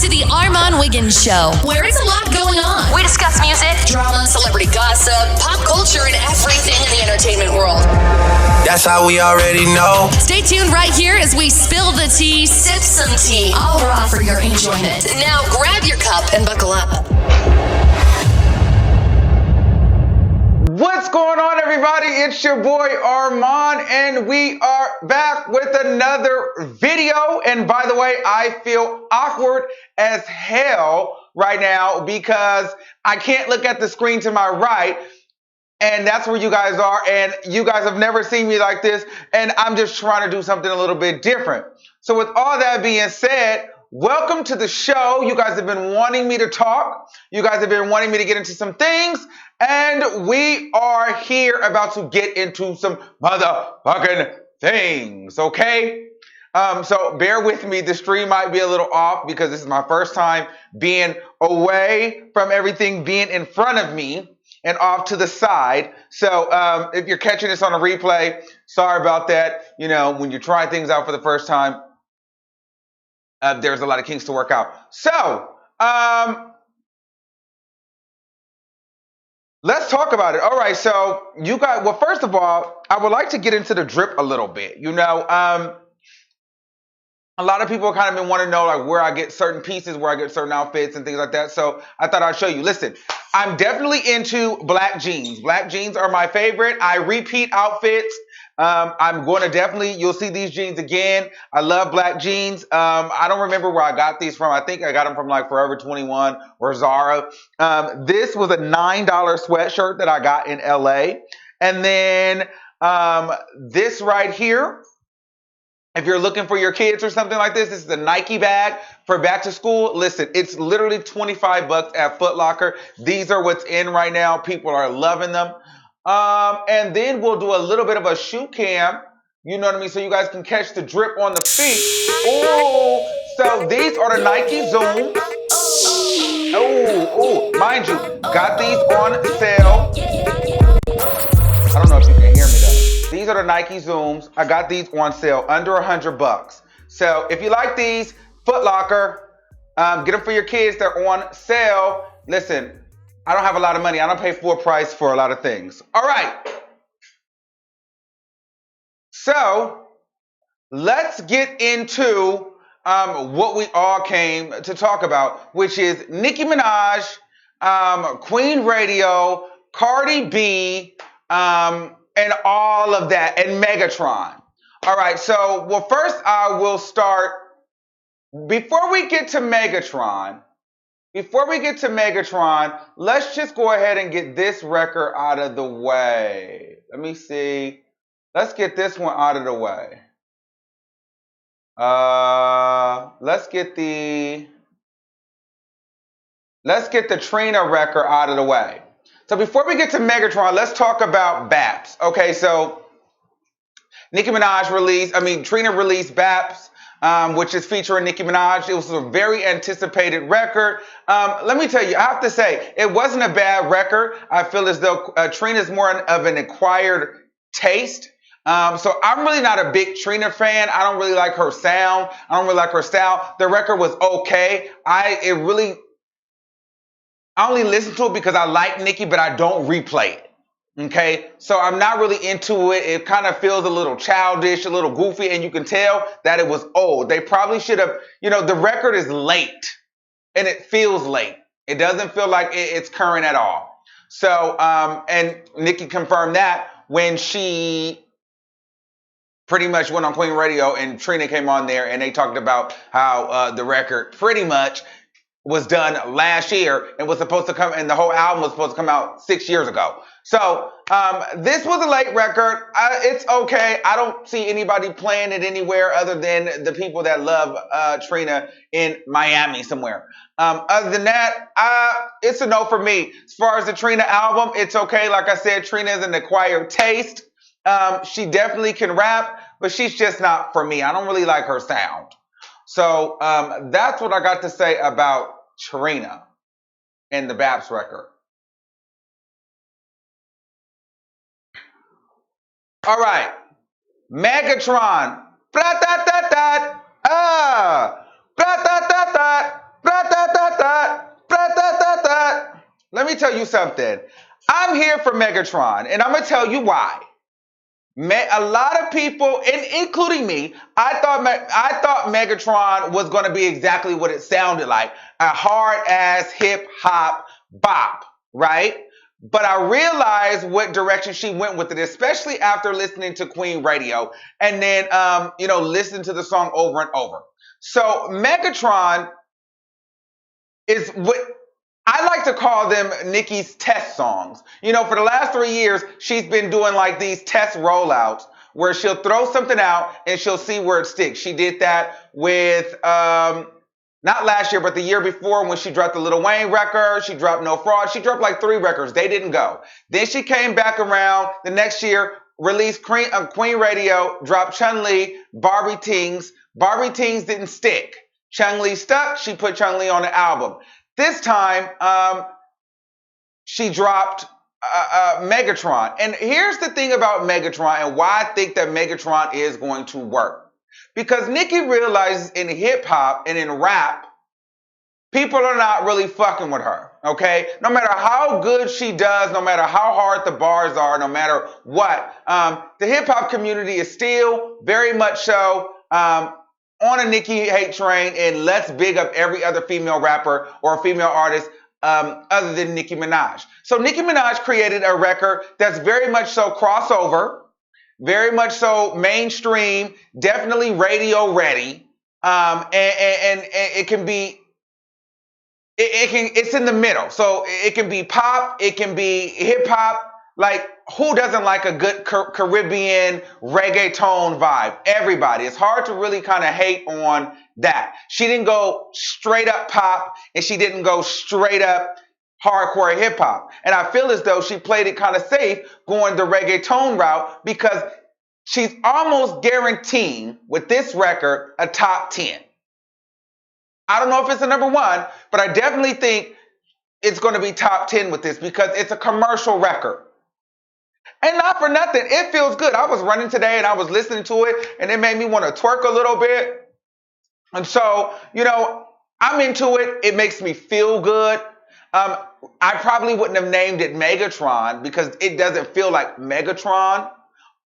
to the Armand Wiggins Show, where it's a lot going on. We discuss music, drama, celebrity gossip, pop culture, and everything in the entertainment world. That's how we already know. Stay tuned right here as we spill the tea, sip some tea, all raw for your enjoyment. Now grab your cup and buckle up. What's going on, everybody? It's your boy Armand, and we are back with another video. And by the way, I feel awkward as hell right now because I can't look at the screen to my right, and that's where you guys are, and you guys have never seen me like this, and I'm just trying to do something a little bit different. So with all that being said, welcome to the show. You guys have been wanting me to talk. You guys have been wanting me to get into some things, and we are here about to get into some motherfucking things, okay? So bear with me. The stream might be a little off because this is my first time being away from everything being in front of me and off to the side. So if you're catching this on a replay, sorry about that. You know, when you try things out for the first time, there's a lot of kinks to work out. So let's talk about it. All right, so you guys, well, first of all, I would like to get into the drip a little bit. You know, a lot of people kind of been wanting to know like where I get certain pieces, where I get certain outfits and things like that. So I thought I'd show you. Listen, I'm definitely into black jeans. Black jeans are my favorite. I repeat outfits. I'm going to definitely, you'll see these jeans again. I love black jeans. I don't remember where I got these from. I think I got them from like Forever 21 or Zara. This was a $9 sweatshirt that I got in LA. And then this right here, if you're looking for your kids or something like this is the Nike bag for back to school. Listen, it's literally 25 bucks at Foot Locker. These are what's in right now. People are loving them. And then we'll do a little bit of a shoe cam. You know what I mean? So you guys can catch the drip on the feet. Oh, so these are the Nike Zoom. Oh, mind you, got these on sale. I don't know if you can hear me though. These are the Nike Zooms. I got these on sale, under 100 bucks. So if you like these, Foot Locker, get them for your kids. They're on sale. Listen, I don't have a lot of money. I don't pay full price for a lot of things. All right. So let's get into what we all came to talk about, which is Nicki Minaj, Queen Radio, Cardi B, and all of that, and Megatron. All right, so, well, first I will start, before we get to Megatron, let's just go ahead and get this record out of the way. Let me see. Let's get this one out of the way. Let's get the Trina record out of the way. So before we get to Megatron, let's talk about BAPS. Okay, so Trina released BAPS, which is featuring Nicki Minaj. It was a very anticipated record. Let me tell you, I have to say, it wasn't a bad record. I feel as though Trina's more of an acquired taste. So I'm really not a big Trina fan. I don't really like her sound. I don't really like her style. The record was okay. I only listen to it because I like Nicki, but I don't replay it. Okay? So I'm not really into it. It kind of feels a little childish, a little goofy, and you can tell that it was old. They probably should have, the record is late, and it feels late. It doesn't feel like it's current at all. So, and Nicki confirmed that when she pretty much went on Queen Radio, and Trina came on there, and they talked about how the record pretty much was done last year and was supposed to come, and the whole album was supposed to come out 6 years ago. So this was a late record. It's okay. I don't see anybody playing it anywhere other than the people that love Trina in Miami somewhere. Other than that, it's a no for me. As far as the Trina album, it's okay. Like I said, Trina is an acquired taste. She definitely can rap, but she's just not for me. I don't really like her sound. So that's what I got to say about Trina and the BAPS record. All right, Megatron. Blah, da, da, da. Blah, da, da, da. Blah, tell you something. I'm here for Megatron, and I'm gonna tell you why. A lot of people, including me, I thought Megatron was going to be exactly what it sounded like, a hard-ass hip-hop bop, right? But I realized what direction she went with it, especially after listening to Queen Radio and then, listening to the song over and over. So Megatron is what I like to call them Nicki's test songs. For the last 3 years, she's been doing like these test rollouts where she'll throw something out and she'll see where it sticks. She did that with, not last year, but the year before when she dropped the Lil Wayne record. She dropped No Fraud. She dropped like 3 records. They didn't go. Then she came back around the next year, released Queen Radio, dropped Chun-Li, Barbie Tings. Barbie Tings didn't stick. Chun-Li stuck. She put Chun-Li on the album. This time, she dropped Megatron. And here's the thing about Megatron and why I think that Megatron is going to work. Because Nicki realizes in hip-hop and in rap, people are not really fucking with her, okay? No matter how good she does, no matter how hard the bars are, no matter what, the hip-hop community is still very much so on a Nicki hate train, and let's big up every other female rapper or female artist other than Nicki Minaj. So Nicki Minaj created a record that's very much so crossover, very much so mainstream, definitely radio ready, and it can be, it's in the middle. So it can be pop, it can be hip hop. Like, who doesn't like a good Caribbean reggaeton vibe? Everybody. It's hard to really kind of hate on that. She didn't go straight up pop, and she didn't go straight up hardcore hip hop. And I feel as though she played it kind of safe going the reggaeton route because she's almost guaranteeing with this record a top 10. I don't know if it's a number 1, but I definitely think it's going to be top 10 with this because it's a commercial record. And not for nothing, it feels good. I was running today and I was listening to it and it made me want to twerk a little bit. And so, I'm into it. It makes me feel good. I probably wouldn't have named it Megatron because it doesn't feel like Megatron,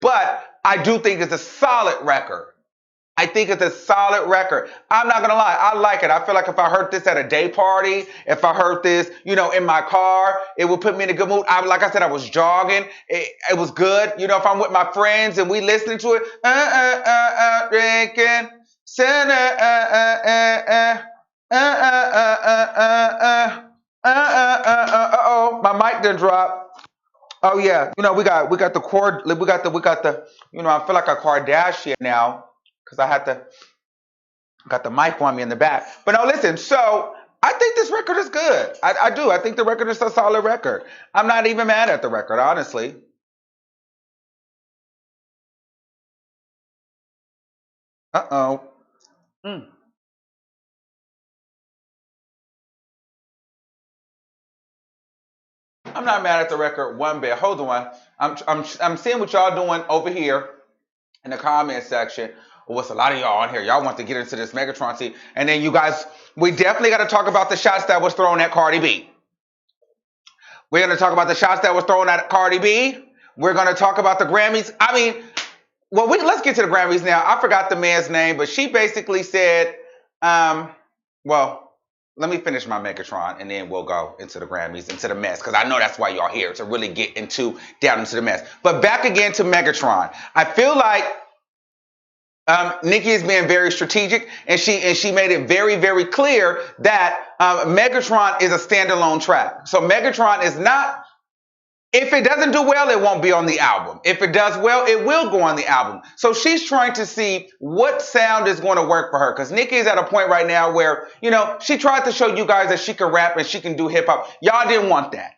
but I do think it's a solid record. I think it's a solid record. I'm not going to lie. I like it. I feel like if I heard this at a day party, if I heard this, in my car, it would put me in a good mood. Like I said, I was jogging. It was good. If I'm with my friends and we listening to it, drinking, my mic didn't drop. Oh yeah. We got the cord. I feel like a Kardashian now. Because I got the mic on me in the back. But no, listen, so I think this record is good. I do. I think the record is a solid record. I'm not even mad at the record, honestly. Uh-oh. I'm not mad at the record one bit. Hold on. I'm seeing what y'all doing over here in the comment section. Well, it's a lot of y'all on here. Y'all want to get into this Megatron scene. And then you guys, we definitely got to talk about the shots that was thrown at Cardi B. We're going to talk about the shots that was thrown at Cardi B. We're going to talk about the Grammys. Let's get to the Grammys now. I forgot the man's name, but she basically said, let me finish my Megatron and then we'll go into the Grammys, into the mess, because I know that's why y'all here, to really get down into the mess. But back again to Megatron. I feel like Nicki is being very strategic, and she made it very, very clear that Megatron is a standalone track. So Megatron is not, if it doesn't do well, it won't be on the album. If it does well, it will go on the album. So she's trying to see what sound is going to work for her, because Nicki is at a point right now where, she tried to show you guys that she can rap and she can do hip hop. Y'all didn't want that.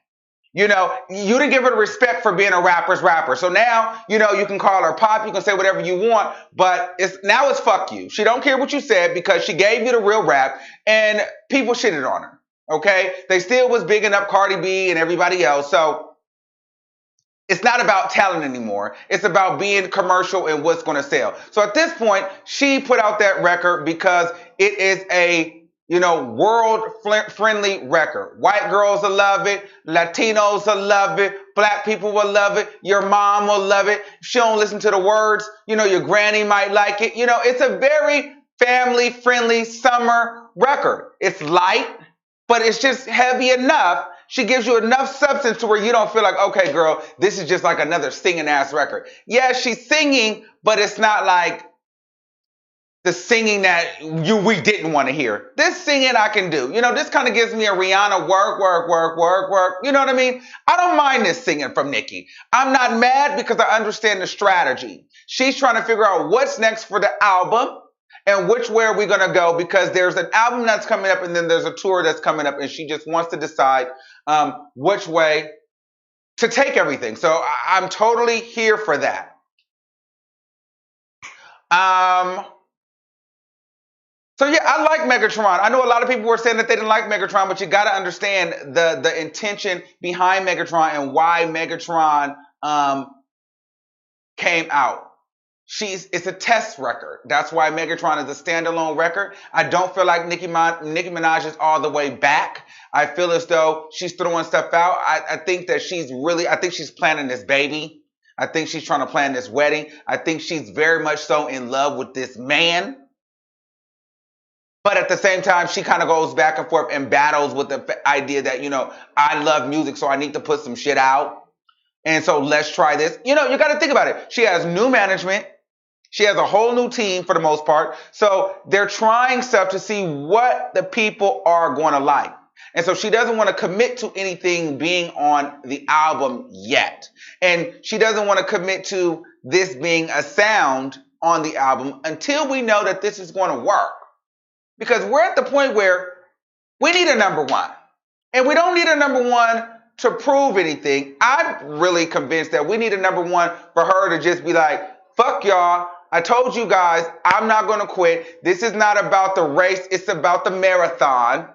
You didn't give her the respect for being a rapper's rapper. So now, you can call her pop, you can say whatever you want, but it's fuck you. She don't care what you said because she gave you the real rap and people shitted on her, okay? They still was bigging up Cardi B and everybody else. So it's not about talent anymore. It's about being commercial and what's going to sell. So at this point, she put out that record because it is a world-friendly record. White girls will love it. Latinos will love it. Black people will love it. Your mom will love it. If she don't listen to the words, your granny might like it. It's a very family-friendly summer record. It's light, but it's just heavy enough. She gives you enough substance to where you don't feel like, okay, girl, this is just like another singing-ass record. Yeah, she's singing, but it's not like the singing that we didn't want to hear. This singing I can do. This kind of gives me a Rihanna work, work, work, work, work. You know what I mean? I don't mind this singing from Nicki. I'm not mad because I understand the strategy. She's trying to figure out what's next for the album and which way are we going to go, because there's an album that's coming up and then there's a tour that's coming up, and she just wants to decide which way to take everything. So I'm totally here for that. So yeah, I like Megatron. I know a lot of people were saying that they didn't like Megatron, but you got to understand the intention behind Megatron and why Megatron came out. It's a test record. That's why Megatron is a standalone record. I don't feel like Nicki Minaj is all the way back. I feel as though she's throwing stuff out. I think that I think she's planning this baby. I think she's trying to plan this wedding. I think she's very much so in love with this man. But at the same time, she kind of goes back and forth and battles with the idea that, I love music, so I need to put some shit out. And so let's try this. You got to think about it. She has new management. She has a whole new team for the most part. So they're trying stuff to see what the people are going to like. And so she doesn't want to commit to anything being on the album yet. And she doesn't want to commit to this being a sound on the album until we know that this is going to work. Because we're at the point where we need a number one. And we don't need a number one to prove anything. I'm really convinced that we need a number one for her to just be like, fuck y'all. I told you guys, I'm not going to quit. This is not about the race. It's about the marathon.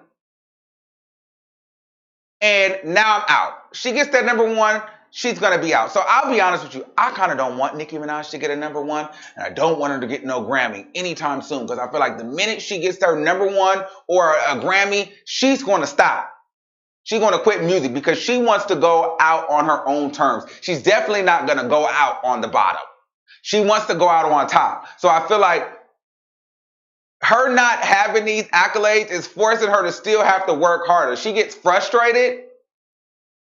And now I'm out. She gets that number one, she's going to be out. So I'll be honest with you. I kind of don't want Nicki Minaj to get a number one. And I don't want her to get no Grammy anytime soon. Because I feel like the minute she gets her number one or a Grammy, she's going to stop. She's going to quit music because she wants to go out on her own terms. She's definitely not going to go out on the bottom. She wants to go out on top. So I feel like her not having these accolades is forcing her to still have to work harder. She gets frustrated,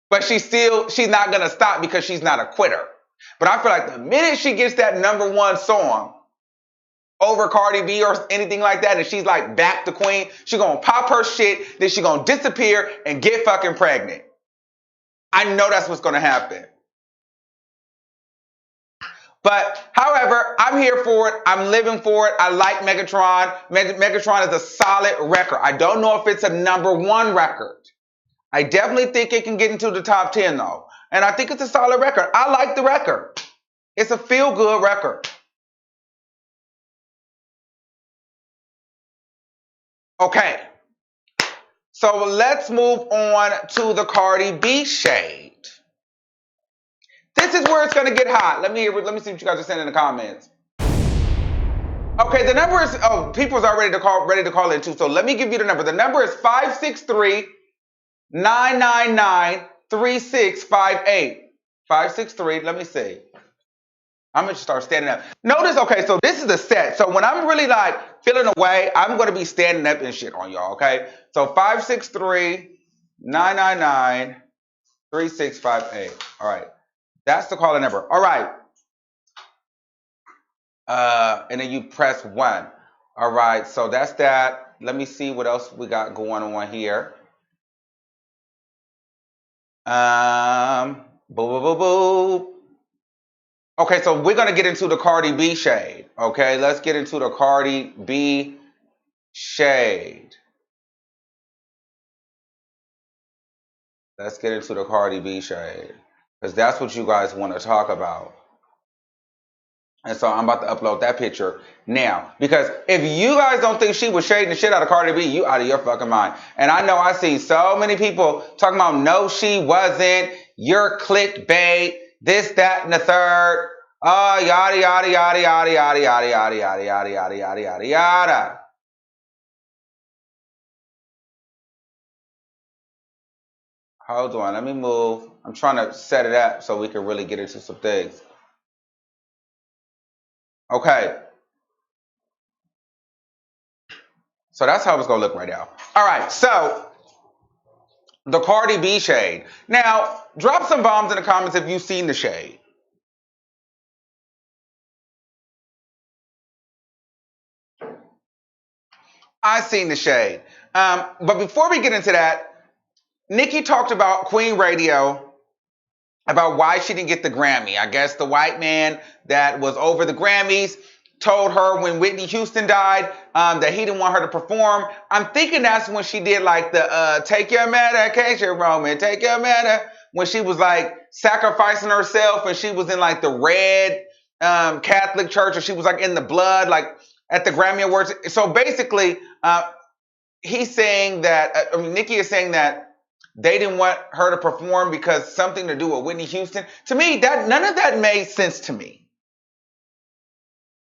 but she's not going to stop because she's not a quitter. But I feel like the minute she gets that number one song over Cardi B or anything like that, and she's like back to queen, she's going to pop her shit, then she's going to disappear and get fucking pregnant. I know that's what's going to happen. But, however, I'm here for it. I'm living for it. I like Megatron. Megatron is a solid record. I don't know if it's a number one record. I definitely think it can get into the top 10, though. And I think it's a solid record. I like the record. It's a feel-good record. Okay. So let's move on to the Cardi B shade. This is where it's going to get hot. Let me see what you guys are saying in the comments. Okay, the number is, people's already ready to call in too. So let me give you the number. The number is 563-999-3658. 563, let me see. I'm going to start standing up. Notice, okay, so this is the set. So when I'm really like feeling away, I'm going to be standing up and shit on y'all, okay? So 563-999-3658. All right. That's the calling number. All right. And then you press 1. All right. So that's that. Let me see what else we got going on here. Boop, boop, boop, boop. Okay, so we're going to get into the Cardi B shade. Okay, let's get into the Cardi B shade. Let's get into the Cardi B shade. Because that's what you guys want to talk about. And so I'm about to upload that picture now. Because if you guys don't think she was shading the shit out of Cardi B, you out of your fucking mind. And I know I see so many people talking about, no, she wasn't. You're clickbait. This, that, and the third. Oh, yada, yada, yada, yada, yada, yada, yada, yada, yada, yada, yada, yada, yada. Hold on, let me move. I'm trying to set it up so we can really get into some things. Okay. So that's how it's gonna look right now. All right, so the Cardi B shade. Now, drop some bombs in the comments if you've seen the shade. I've seen the shade. But before we get into that, Nicki talked about Queen Radio, about why she didn't get the Grammy. I guess the white man that was over the Grammys told her when Whitney Houston died that he didn't want her to perform. I'm thinking that's when she did like the take your medication, Roman, take your medication. When she was like sacrificing herself and she was in like the red Catholic church, or she was like in the blood, like at the Grammy Awards. So basically, he's saying that, Nicki is saying that they didn't want her to perform because something to do with Whitney Houston. To me, that none of that made sense to me.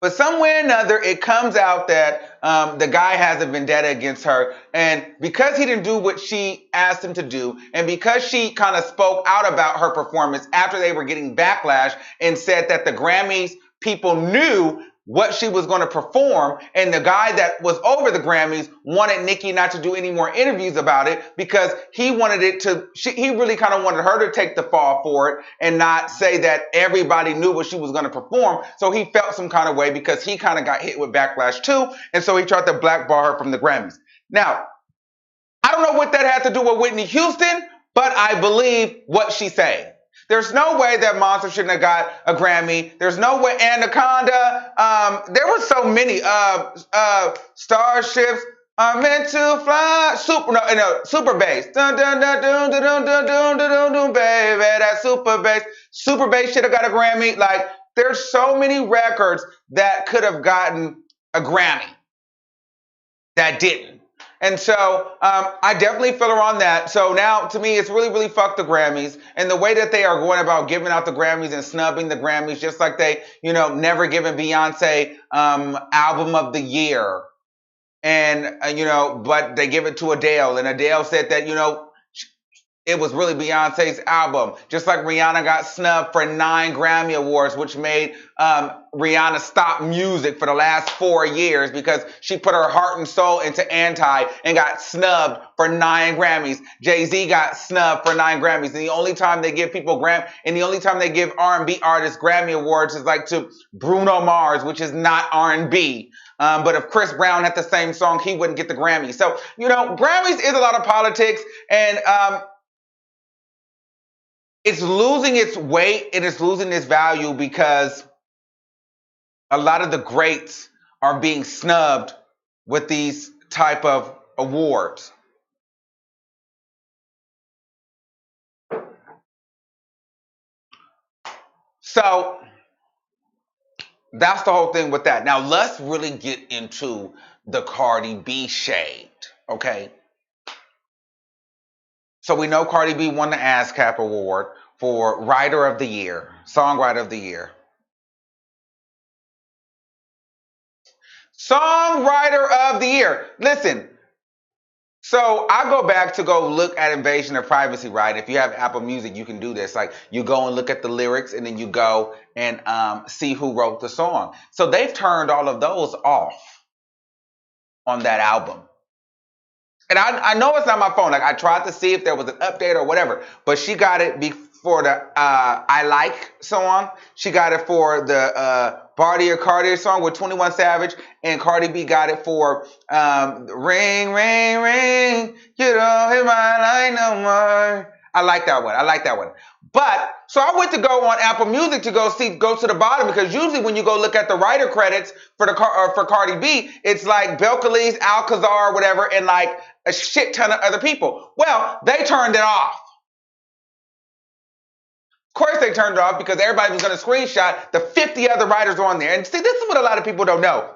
But somewhere or another, it comes out that the guy has a vendetta against her. And because he didn't do what she asked him to do, and because she kind of spoke out about her performance after they were getting backlash and said that the Grammys people knew what she was going to perform, and the guy that was over the Grammys wanted Nicki not to do any more interviews about it because he wanted it to, he really kind of wanted her to take the fall for it and not say that everybody knew what she was going to perform. So he felt some kind of way because he kind of got hit with backlash too, and so he tried to blackball her from the Grammys. Now, I don't know what that had to do with Whitney Houston, but I believe what she's saying. There's no way that Monster shouldn't have got a Grammy. There's no way. Anaconda. There were so many starships are meant to fly. Super bass. Dun dun dun dun dun dun dun dun dun dun, baby. That super bass. Super bass should have got a Grammy. Like, there's so many records that could have gotten a Grammy that didn't. And so I definitely feel her on that. So now, to me, it's really, really fuck the Grammys. And the way that they are going about giving out the Grammys and snubbing the Grammys, just like they, never given Beyonce Album of the Year. And, but they give it to Adele. And Adele said that, it was really Beyonce's album. Just like Rihanna got snubbed for 9 Grammy Awards, which made Rihanna stop music for the last 4 years because she put her heart and soul into Anti and got snubbed for 9 Grammys. Jay-Z got snubbed for 9 Grammys. And the only time they give people the only time they give R&B artists Grammy Awards is like to Bruno Mars, which is not R&B. But if Chris Brown had the same song, he wouldn't get the Grammy. So, Grammys is a lot of politics, and it's losing its weight and it's losing its value because a lot of the greats are being snubbed with these type of awards. So that's the whole thing with that. Now let's really get into the Cardi B shade, okay? So we know Cardi B won the ASCAP Award for Writer of the Year, Songwriter of the Year. Songwriter of the Year. Listen, so I go back to go look at Invasion of Privacy, right? If you have Apple Music, you can do this. Like, you go and look at the lyrics, and then you go and see who wrote the song. So they've turned all of those off on that album. And I know it's not my phone. Like, I tried to see if there was an update or whatever, but she got it for the I Like song. She got it for the Barty or Cartier song with 21 Savage, and Cardi B got it for Ring, Ring, Ring, you don't hit my line no more. I like that one. But, so I went to go on Apple Music to go to the bottom, because usually when you go look at the writer credits for Cardi B, it's like Belcalis, Alcazar, whatever, and like a shit ton of other people. Well, they turned it off. Of course they turned it off because everybody was going to screenshot the 50 other writers on there. And see, this is what a lot of people don't know.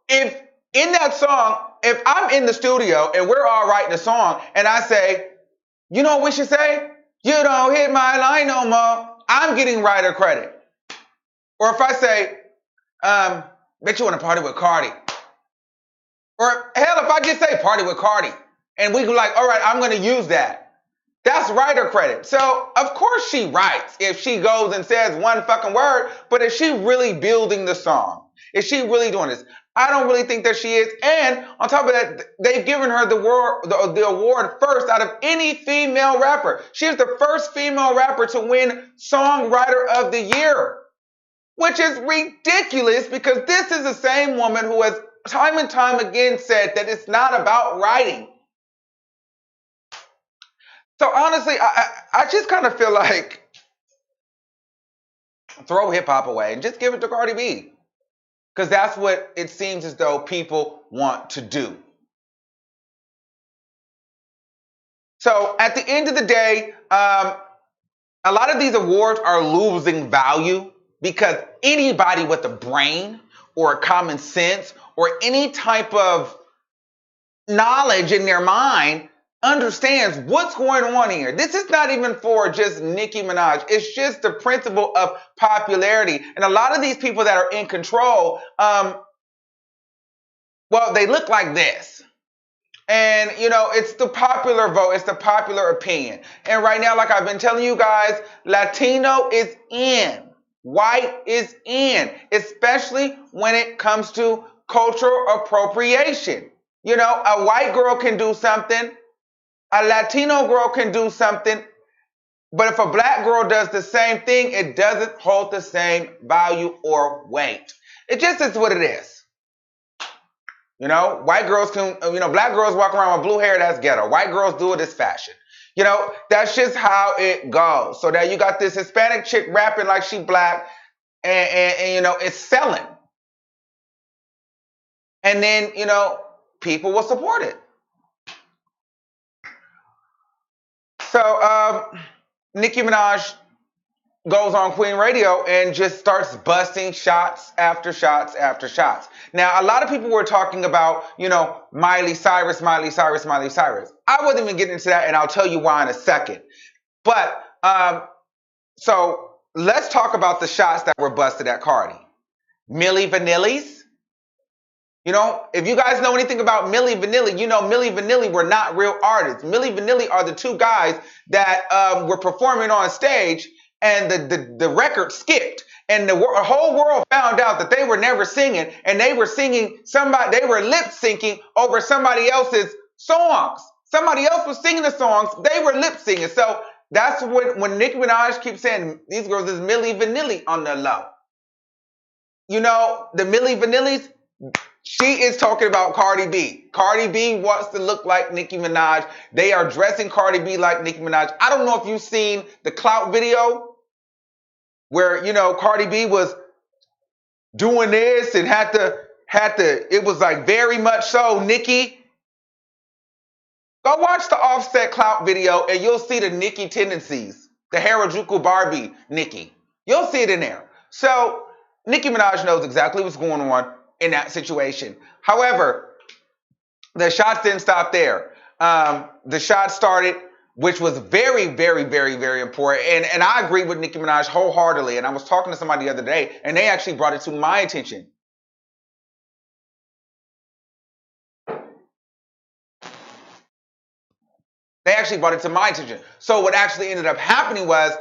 If in that song, if I'm in the studio and we're all writing a song and I say, you know what we should say? You don't hit my line no more. I'm getting writer credit. Or if I say, bet you want to party with Cardi. Or hell, if I just say party with Cardi, And we go like, all right, I'm going to use that. That's writer credit. So, of course she writes if she goes and says one fucking word, but is she really building the song? Is she really doing this? I don't really think that she is. And on top of that, they've given her the award first out of any female rapper. She is the first female rapper to win Songwriter of the Year, which is ridiculous because this is the same woman who has time and time again said that it's not about writing. So honestly, I just kind of feel like throw hip hop away and just give it to Cardi B. Because that's what it seems as though people want to do. So at the end of the day, a lot of these awards are losing value because anybody with a brain or a common sense or any type of knowledge in their mind understands what's going on here. This is not even for just Nicki Minaj. It's just the principle of popularity. And a lot of these people that are in control, well, they look like this. And, you know, it's the popular vote. It's the popular opinion. And right now, like I've been telling you guys, Latino is in. White is in. Especially when it comes to cultural appropriation. You know, a white girl can do something. A Latino girl can do something, but if a black girl does the same thing, it doesn't hold the same value or weight. It just is what it is. You know, white girls can, you know, black girls walk around with blue hair, that's ghetto. White girls do it as fashion. You know, that's just how it goes. So now you got this Hispanic chick rapping like she black, and you know, it's selling. And then, you know, people will support it. So, Nicki Minaj goes on Queen Radio and just starts busting shots after shots after shots. Now, a lot of people were talking about, you know, Miley Cyrus. I wasn't even getting into that, and I'll tell you why in a second. But, so let's talk about the shots that were busted at Cardi. Milli Vanilli's. You know, if you guys know anything about Milli Vanilli, you know Milli Vanilli were not real artists. Milli Vanilli are the two guys that were performing on stage, and the record skipped. And the whole world found out that they were never singing, and they were singing they were lip syncing over somebody else's songs. Somebody else was singing the songs, they were lip syncing. So that's when Nicki Minaj keeps saying these girls is Milli Vanilli on the low. You know, the Milli Vanillis, she is talking about Cardi B. Cardi B wants to look like Nicki Minaj. They are dressing Cardi B like Nicki Minaj. I don't know if you've seen the Clout video where, you know, Cardi B was doing this and had to, it was like very much so Nicki. Go watch the Offset Clout video and you'll see the Nicki tendencies. The Harajuku Barbie Nicki. You'll see it in there. So Nicki Minaj knows exactly what's going on in that situation. However, the shots didn't stop there. The shots started, which was very, very, very, very important. And I agree with Nicki Minaj wholeheartedly. And I was talking to somebody the other day, and they actually brought it to my attention. So what actually ended up happening was,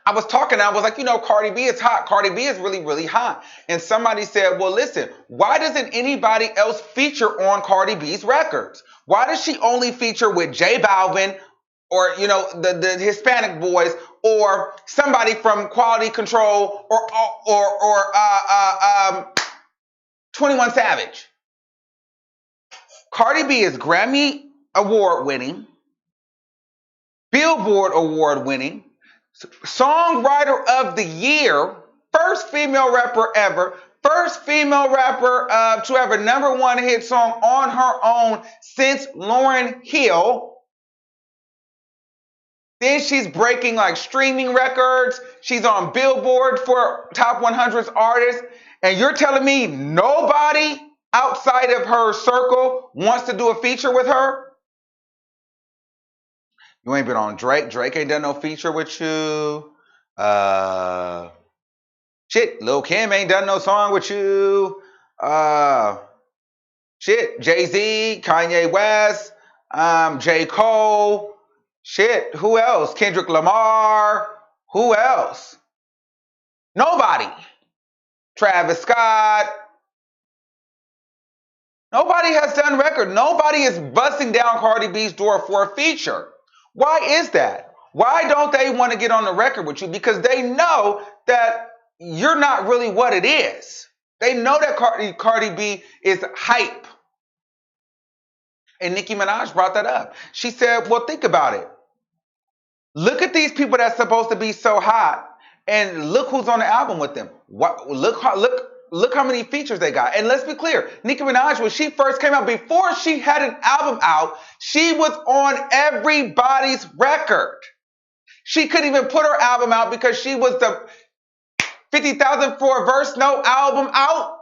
I was talking, I was like, you know, Cardi B is hot. Cardi B is really, really hot. And somebody said, well, listen, why doesn't anybody else feature on Cardi B's records? Why does she only feature with J Balvin or, you know, the Hispanic boys or somebody from Quality Control or 21 Savage? Cardi B is Grammy award winning, Billboard award winning, Songwriter of the Year, first female rapper ever, first female rapper to have a #1 hit song on her own since Lauryn Hill. Then she's breaking like streaming records. She's on Billboard for top 100 artists. And you're telling me nobody outside of her circle wants to do a feature with her? You ain't been on Drake. Drake ain't done no feature with you. Shit, Lil' Kim ain't done no song with you. Shit, Jay-Z, Kanye West, J. Cole. Shit, who else? Kendrick Lamar. Who else? Nobody. Travis Scott. Nobody has done record. Nobody is busting down Cardi B's door for a feature. Why is that? Why don't they want to get on the record with you? Because they know that you're not really what it is. They know that Cardi B is hype. And Nicki Minaj brought that up. She said, well, think about it. Look at these people that's supposed to be so hot, and look who's on the album with them. Look how many features they got. And let's be clear, Nicki Minaj, when she first came out, before she had an album out, she was on everybody's record. She couldn't even put her album out because she was the 50,000 for a verse, no album out.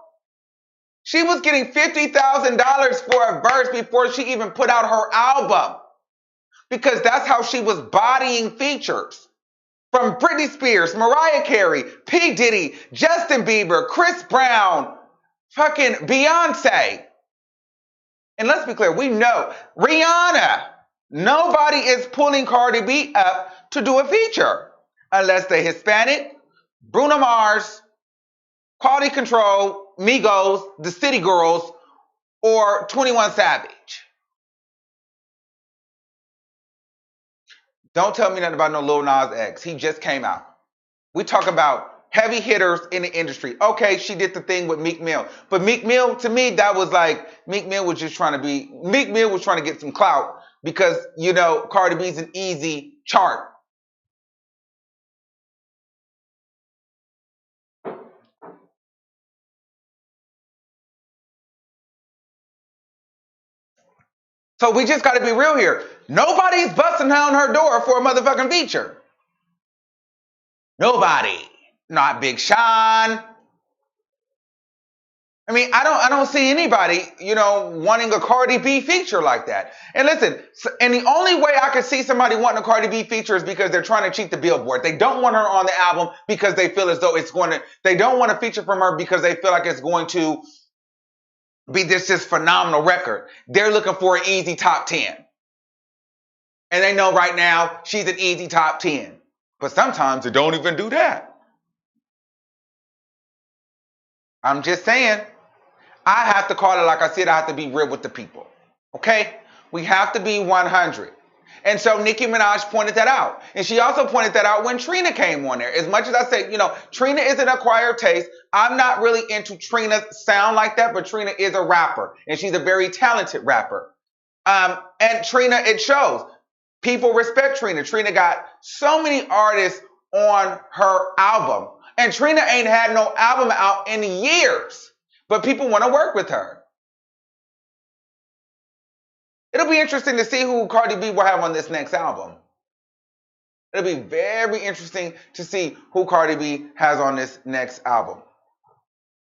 She was getting $50,000 for a verse before she even put out her album, because that's how she was bodying features. From Britney Spears, Mariah Carey, P. Diddy, Justin Bieber, Chris Brown, fucking Beyonce. And let's be clear, we know Rihanna. Nobody is pulling Cardi B up to do a feature unless they're Hispanic, Bruno Mars, Quality Control, Migos, the City Girls, or 21 Savage. Don't tell me nothing about no Lil Nas X. He just came out. We talk about heavy hitters in the industry. Okay, she did the thing with Meek Mill. But Meek Mill, to me, that was like, Meek Mill was trying to get some clout because, you know, Cardi B's an easy chart. So we just got to be real here. Nobody's busting down her door for a motherfucking feature. Nobody. Not Big Sean. I mean, I don't see anybody, you know, wanting a Cardi B feature like that. And listen, and the only way I could see somebody wanting a Cardi B feature is because they're trying to cheat the Billboard. They don't want her on the album because they feel as though they don't want a feature from her because they feel like it's going to be this phenomenal record. They're looking for an easy top 10. And they know right now she's an easy top 10. But sometimes they don't even do that. I'm just saying, I have to call it like I said, I have to be real with the people. Okay? We have to be 100. And so Nicki Minaj pointed that out. And she also pointed that out when Trina came on there. As much as I say, you know, Trina is an acquired taste. I'm not really into Trina's sound like that, but Trina is a rapper. And she's a very talented rapper. And Trina, it shows. People respect Trina. Trina got so many artists on her album. And Trina ain't had no album out in years. But people want to work with her. It'll be interesting to see who Cardi B will have on this next album. It'll be very interesting to see who Cardi B has on this next album.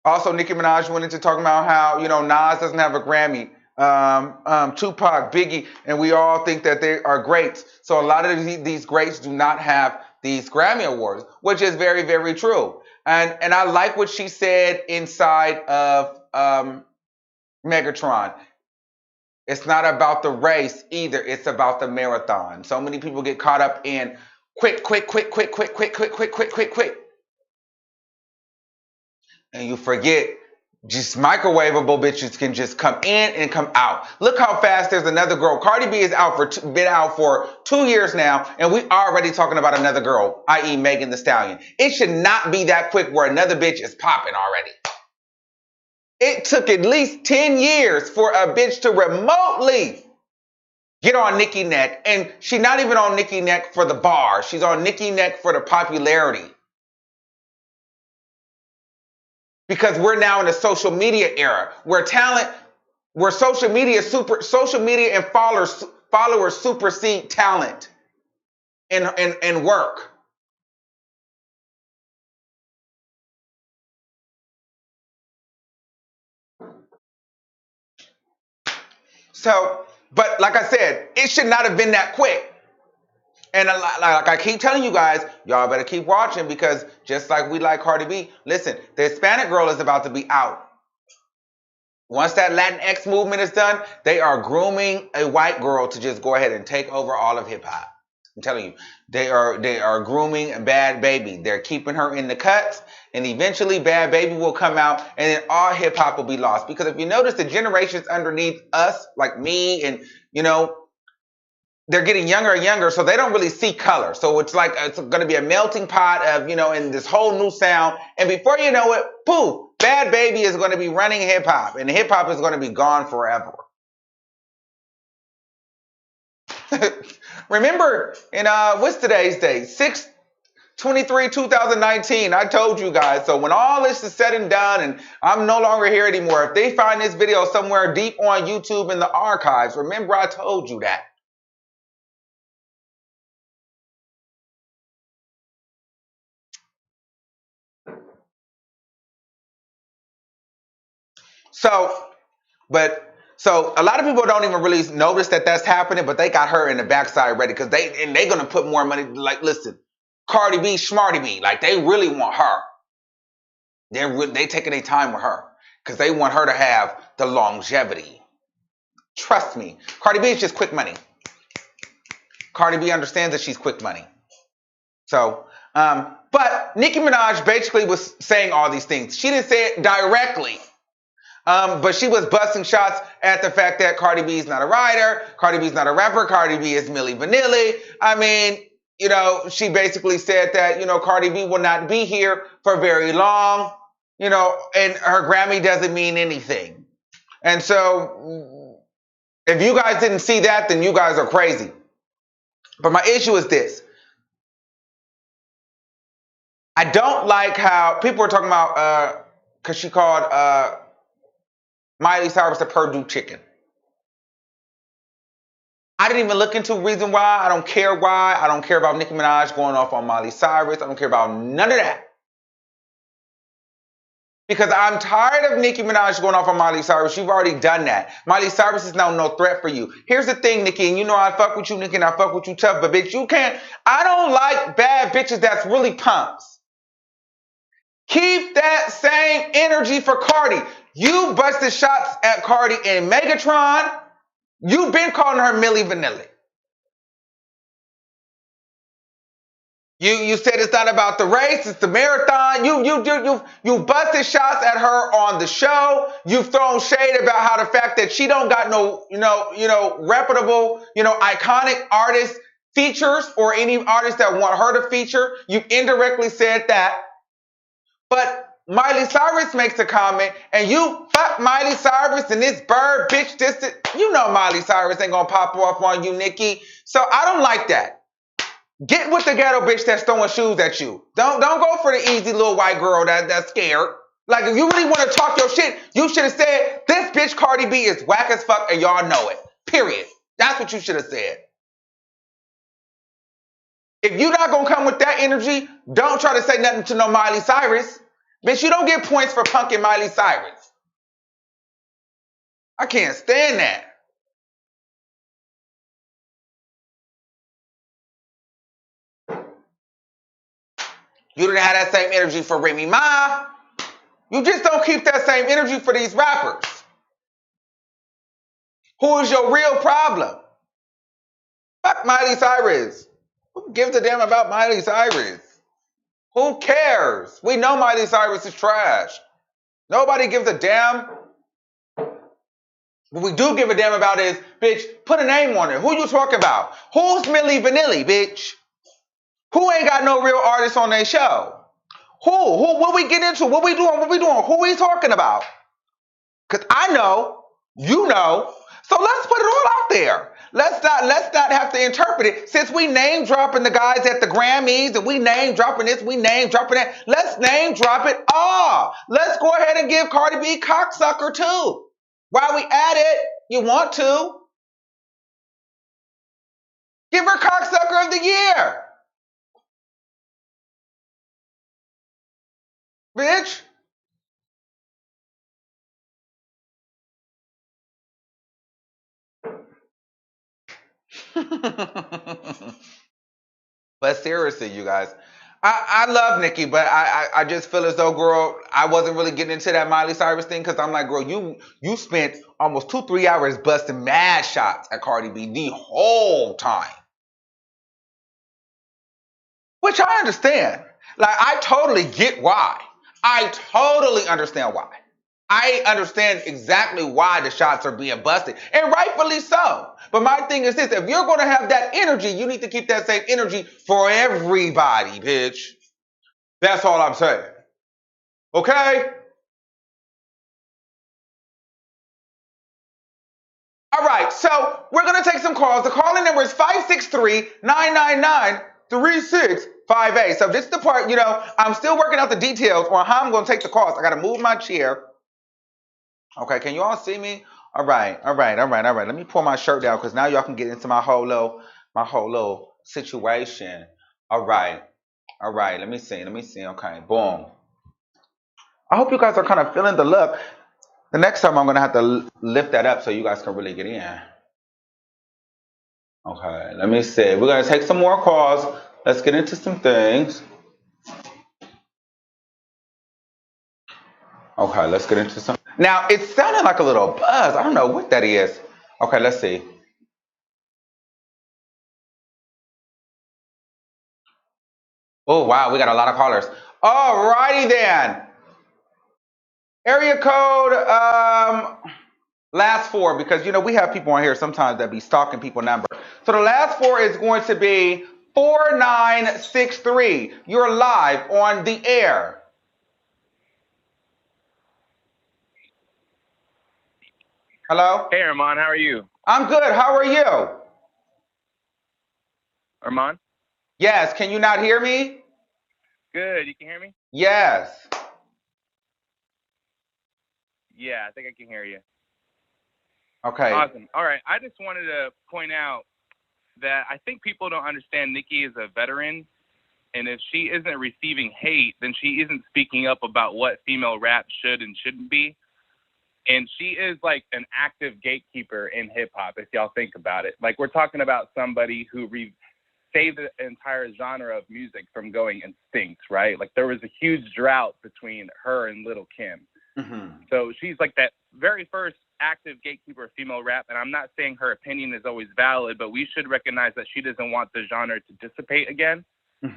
Also, Nicki Minaj went into talking about how, you know, Nas doesn't have a Grammy. Tupac, Biggie, and we all think that they are greats. So a lot of these greats do not have these Grammy Awards, which is very, very true. And I like what she said inside of Megatron. It's not about the race either. It's about the marathon. So many people get caught up in quick. And you forget, just microwavable bitches can just come in and come out. Look how fast there's another girl. Cardi B is been out for 2 years now, and we already talking about another girl, i.e. Megan Thee Stallion. It should not be that quick where another bitch is popping already. It took at least 10 years for a bitch to remotely get on Nicki neck. And she's not even on Nicki neck for the bar. She's on Nicki neck for the popularity. Because we're now in a social media era where social media and followers supersede talent and work. So, but like I said, it should not have been that quick. And like I keep telling you guys, y'all better keep watching, because just like we like Cardi B, listen, the Hispanic girl is about to be out. Once that Latinx movement is done, they are grooming a white girl to just go ahead and take over all of hip hop. I'm telling you, they are grooming Bad Baby. They're keeping her in the cuts, and eventually Bad Baby will come out, and then all hip hop will be lost. Because if you notice, the generations underneath us, like me, and they're getting younger and younger, so they don't really see color. So it's like it's going to be a melting pot of and this whole new sound. And before you know it, poof, Bad Baby is going to be running hip hop, and hip hop is going to be gone forever. Remember, in what's today's date? 6/23/2019. I told you guys. So when all this is said and done, and I'm no longer here anymore, if they find this video somewhere deep on YouTube in the archives, remember I told you that. So a lot of people don't even really notice that that's happening, but they got her in the backside ready because they're gonna put more money. Like, listen, Cardi B, Smarty B, like they really want her. They taking their time with her because they want her to have the longevity. Trust me, Cardi B is just quick money. Cardi B understands that she's quick money. So, but Nicki Minaj basically was saying all these things. She didn't say it directly. But she was busting shots at the fact that Cardi B is not a writer, Cardi B is not a rapper, Cardi B is Milli Vanilli. I mean, she basically said that, Cardi B will not be here for very long, and her Grammy doesn't mean anything. And so, if you guys didn't see that, then you guys are crazy. But my issue is this. I don't like how people are talking about, because she called, Miley Cyrus a Purdue chicken. I didn't even look into the reason why. I don't care why. I don't care about Nicki Minaj going off on Miley Cyrus. I don't care about none of that. Because I'm tired of Nicki Minaj going off on Miley Cyrus. You've already done that. Miley Cyrus is now no threat for you. Here's the thing, Nicki, and I fuck with you, Nicki, and I fuck with you tough, but bitch, you can't. I don't like bad bitches that's really pumps. Keep that same energy for Cardi. You busted shots at Cardi in Megatron. You've been calling her Milli Vanilli. You said it's not about the race, it's the marathon. You busted shots at her on the show. You've thrown shade about how the fact that she don't got no reputable, iconic artist features or any artist that want her to feature. You've indirectly said that. But Miley Cyrus makes a comment, and you fuck Miley Cyrus and this bird bitch. Miley Cyrus ain't gonna pop off on you, Nicki. So I don't like that. Get with the ghetto bitch that's throwing shoes at you. Don't go for the easy little white girl that's scared. Like, if you really want to talk your shit, you should have said this bitch Cardi B is whack as fuck, and y'all know it. Period. That's what you should have said. If you're not gonna come with that energy, don't try to say nothing to no Miley Cyrus. Bitch, you don't get points for punking Miley Cyrus. I can't stand that. You didn't have that same energy for Remy Ma. You just don't keep that same energy for these rappers. Who is your real problem? Fuck Miley Cyrus. Who gives a damn about Miley Cyrus? Who cares? We know Miley Cyrus is trash. Nobody gives a damn. What we do give a damn about is, bitch, put a name on it. Who you talking about? Who's Milli Vanilli, bitch? Who ain't got no real artists on their show? Who? What we get into? What we doing? Who we talking about? Because I know, you know. So let's put it all out there. Let's not have to interpret it. Since we name dropping the guys at the Grammys and we name dropping this, we name dropping that. Let's name drop it all. Let's go ahead and give Cardi B cocksucker too. While we at it, you want to. Give her cocksucker of the year. Bitch. But seriously, you guys, I love Nicki, but I just feel as though, girl, I wasn't really getting into that Miley Cyrus thing because I'm like, girl, you spent almost 2-3 hours busting mad shots at Cardi B the whole time, which I understand. Like, I totally get why. I totally understand why. I understand exactly why the shots are being busted, and rightfully so. But my thing is this: if you're going to have that energy, you need to keep that same energy for everybody, bitch. That's all I'm saying. Okay? All right, so we're going to take some calls. The calling number is 563-999-3658. So this is the part, I'm still working out the details on how I'm going to take the calls. I got to move my chair. Okay, can you all see me? All right. Let me pull my shirt down because now y'all can get into my whole little situation. All right. Let me see. Okay, boom. I hope you guys are kind of feeling the love. The next time I'm going to have to lift that up so you guys can really get in. Okay, let me see. We're going to take some more calls. Let's get into some things. Okay, let's get into some. Now, it's sounding like a little buzz. I don't know what that is. Okay, let's see. Oh, wow, we got a lot of callers. All righty then. Area code, last four, because, we have people on here sometimes that be stalking people number. So the last four is going to be 4963. You're live on the air. Hello? Hey, Armand, how are you? I'm good. How are you? Armand? Yes. Can you not hear me? Good. You can hear me? Yes. Yeah, I think I can hear you. Okay. Awesome. All right. I just wanted to point out that I think people don't understand Nicki is a veteran. And if she isn't receiving hate, then she isn't speaking up about what female rap should and shouldn't be. And she is like an active gatekeeper in hip hop, if y'all think about it. Like, we're talking about somebody who saved the entire genre of music from going extinct, right? Like, there was a huge drought between her and Lil' Kim. Mm-hmm. So she's like that very first active gatekeeper of female rap. And I'm not saying her opinion is always valid, but we should recognize that she doesn't want the genre to dissipate again,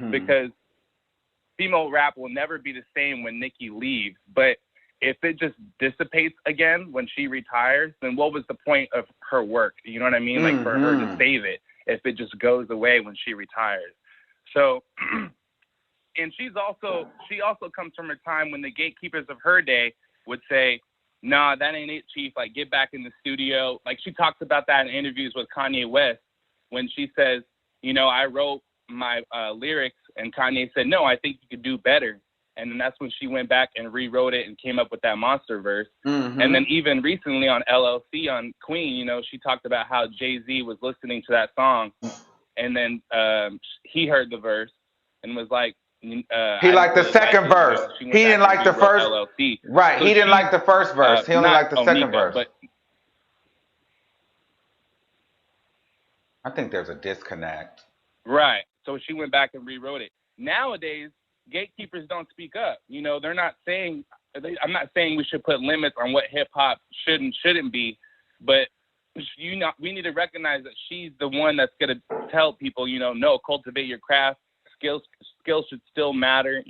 because female rap will never be the same when Nicki leaves. But if it just dissipates again when she retires, then what was the point of her work? You know what I mean? Like, for her to save it, if it just goes away when she retires. So, and she also comes from a time when the gatekeepers of her day would say, nah, that ain't it, Chief. Like, get back in the studio. Like, she talks about that in interviews with Kanye West when she says, I wrote my lyrics, and Kanye said, no, I think you could do better. And then that's when she went back and rewrote it and came up with that monster verse. Mm-hmm. And then even recently on LLC on Queen, she talked about how Jay-Z was listening to that song, and then he heard the verse and was like, he liked the second verse. He didn't like the first. LLC. Right. So he didn't like the first verse. He only liked the second verse. But I think there's a disconnect. Right. So she went back and rewrote it. Nowadays, gatekeepers don't speak up. They're not saying, I'm not saying we should put limits on what hip hop should and shouldn't be, but we need to recognize that she's the one that's going to tell people, no, cultivate your craft. Skills should still matter,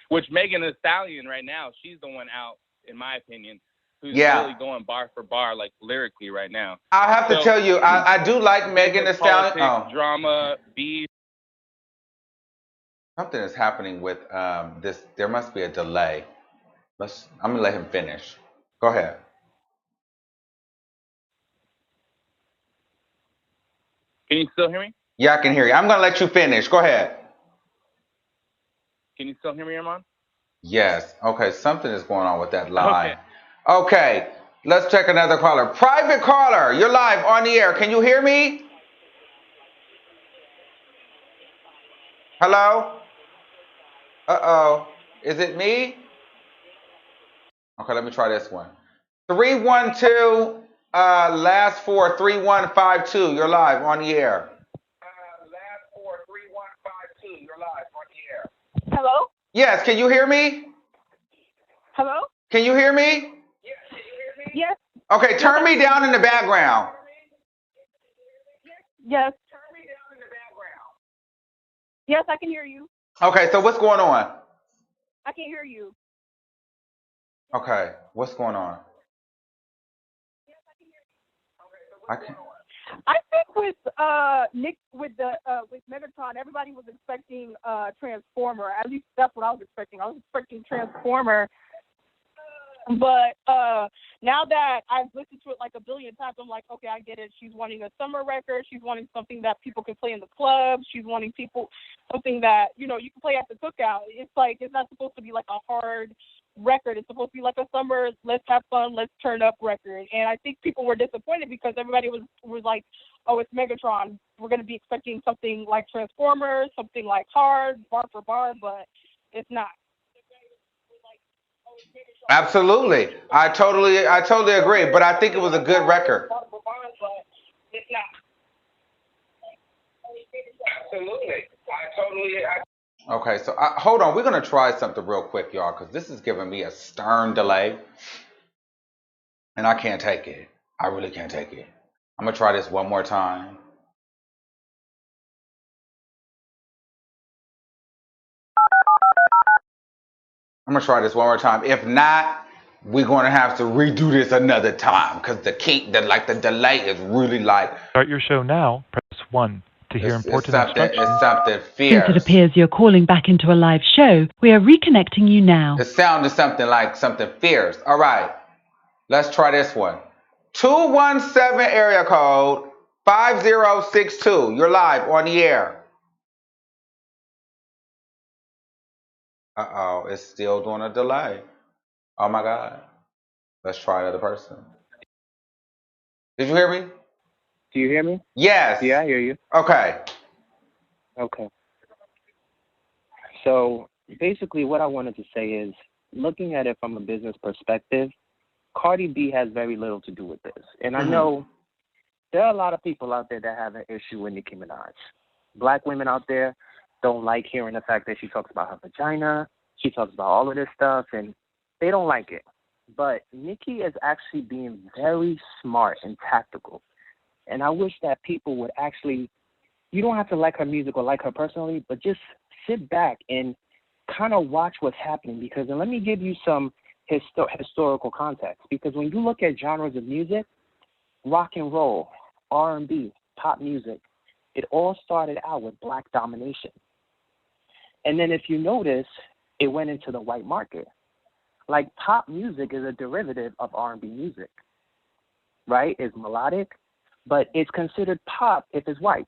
Which Megan Thee Stallion right now, she's the one out, in my opinion, who's really going bar for bar, like, lyrically right now. I have to tell you, I do like Megan Thee Stallion. Drama, beef. Something is happening with this. There must be a delay. I'm gonna let him finish. Go ahead. Can you still hear me? Yeah, I can hear you. I'm gonna let you finish. Go ahead. Can you still hear me, Armand? Yes. Okay. Something is going on with that line. Okay. Let's check another caller. Private caller, you're live on the air. Can you hear me? Hello? Uh-oh. Is it me? Okay, let me try this one. 312, last four, 3152. You're live on the air. Last four, 3152. You're Hello? Yes, can you hear me? Hello? Can you hear me? Yes. Okay, turn me down in the background. Yes. Yes, I can hear you. Okay, so what's going on? I can hear you. Okay, what's going on? I can. I think with Nick with Megatron, everybody was expecting Transformer. At least that's what I was expecting. I was expecting Transformer. But now that I've listened to it like a billion times, I'm like, okay, I get it. She's wanting a summer record. She's wanting something that people can play in the club. She's wanting something that, you can play at the cookout. It's like, it's not supposed to be like a hard record. It's supposed to be like a summer, let's have fun, let's turn up record. And I think people were disappointed because everybody was like, oh, it's Megatron. We're going to be expecting something like Transformers, something like hard, bar for bar, but it's not. Absolutely. I totally agree, but I think it was a good record. Absolutely. Okay, so hold on. We're going to try something real quick, y'all, because this is giving me a stern delay, and I can't take it. I really can't take it. I'm going to try this one more time. I'm going to try this one more time. If not, we're going to have to redo this another time because the delay is really like. Start your show now. Press 1 to hear important instructions. It's something fierce. Since it appears you're calling back into a live show, we are reconnecting you now. It sounded something like something fierce. All right, let's try this one. 217 area code 5062. You're live on the air. Uh-oh, it's still doing a delay. Oh my God. Let's try another person. Did you hear me? Do you hear me? Yes. Yeah, I hear you. Okay. Okay. So basically what I wanted to say is, looking at it from a business perspective, Cardi B has very little to do with this. And I know there are a lot of people out there that have an issue with Nicki Minaj. Black women out there don't like hearing the fact that she talks about her vagina. She talks about all of this stuff, and they don't like it. But Nicki is actually being very smart and tactical. And I wish that people would actually, you don't have to like her music or like her personally, but just sit back and kind of watch what's happening. Because, and let me give you some historical context. Because when you look at genres of music, rock and roll, R&B, pop music, it all started out with black domination. And then if you notice, it went into the white market. Like pop music is a derivative of R&B music, right? It's melodic, but it's considered pop if it's white.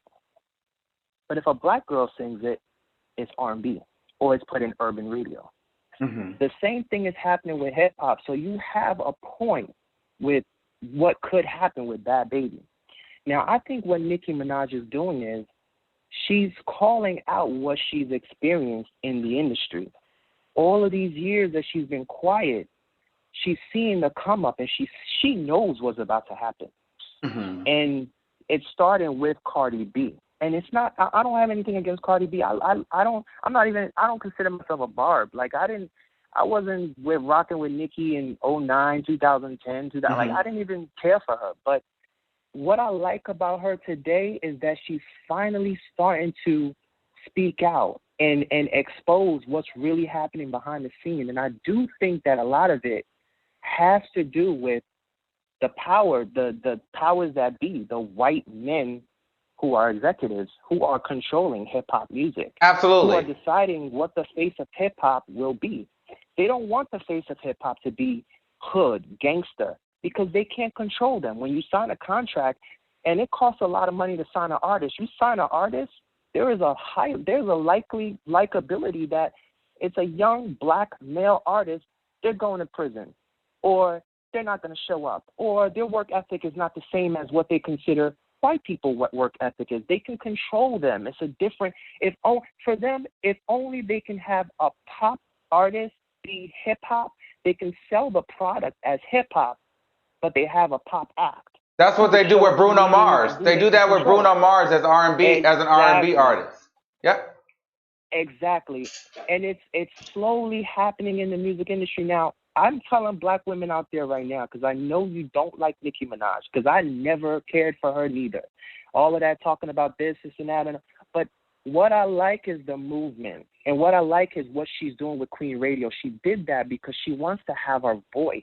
But if a black girl sings it, it's R&B, or it's put in urban radio. The same thing is happening with hip hop. So you have a point with what could happen with Bad Baby. Now, I think what Nicki Minaj is doing is she's calling out what she's experienced in the industry. All of these years that she's been quiet, she's seeing the come up, and she knows what's about to happen. And it's starting with Cardi B. And it's not, I don't have anything against Cardi B. I don't consider myself a barb. Like I wasn't rocking with Nicki in 2009, 2010, like I didn't even care for her. But what I like about her today is that she's finally starting to speak out and expose what's really happening behind the scene. And I do think that a lot of it has to do with the power, the powers that be, the white men who are executives, who are controlling hip-hop music. Absolutely. Who are deciding what the face of hip-hop will be. They don't want the face of hip-hop to be hood, gangster, because they can't control them. When you sign a contract, and it costs a lot of money to sign an artist, you sign an artist, there's a likely likability that it's a young black male artist, they're going to prison, or they're not going to show up, or their work ethic is not the same as what they consider white people what work ethic is. They can control them. It's a different, for them, if only they can have a pop artist be hip-hop, they can sell the product as hip-hop, but they have a pop act. That's what they do with Bruno Mars. They do that with Bruno Mars as R&B, as an R&B artist. Yep. Exactly. And it's slowly happening in the music industry now. I'm telling black women out there right now, because I know you don't like Nicki Minaj, because I never cared for her neither. All of that talking about this and that. But what I like is the movement. And what I like is what she's doing with Queen Radio. She did that because she wants to have her voice.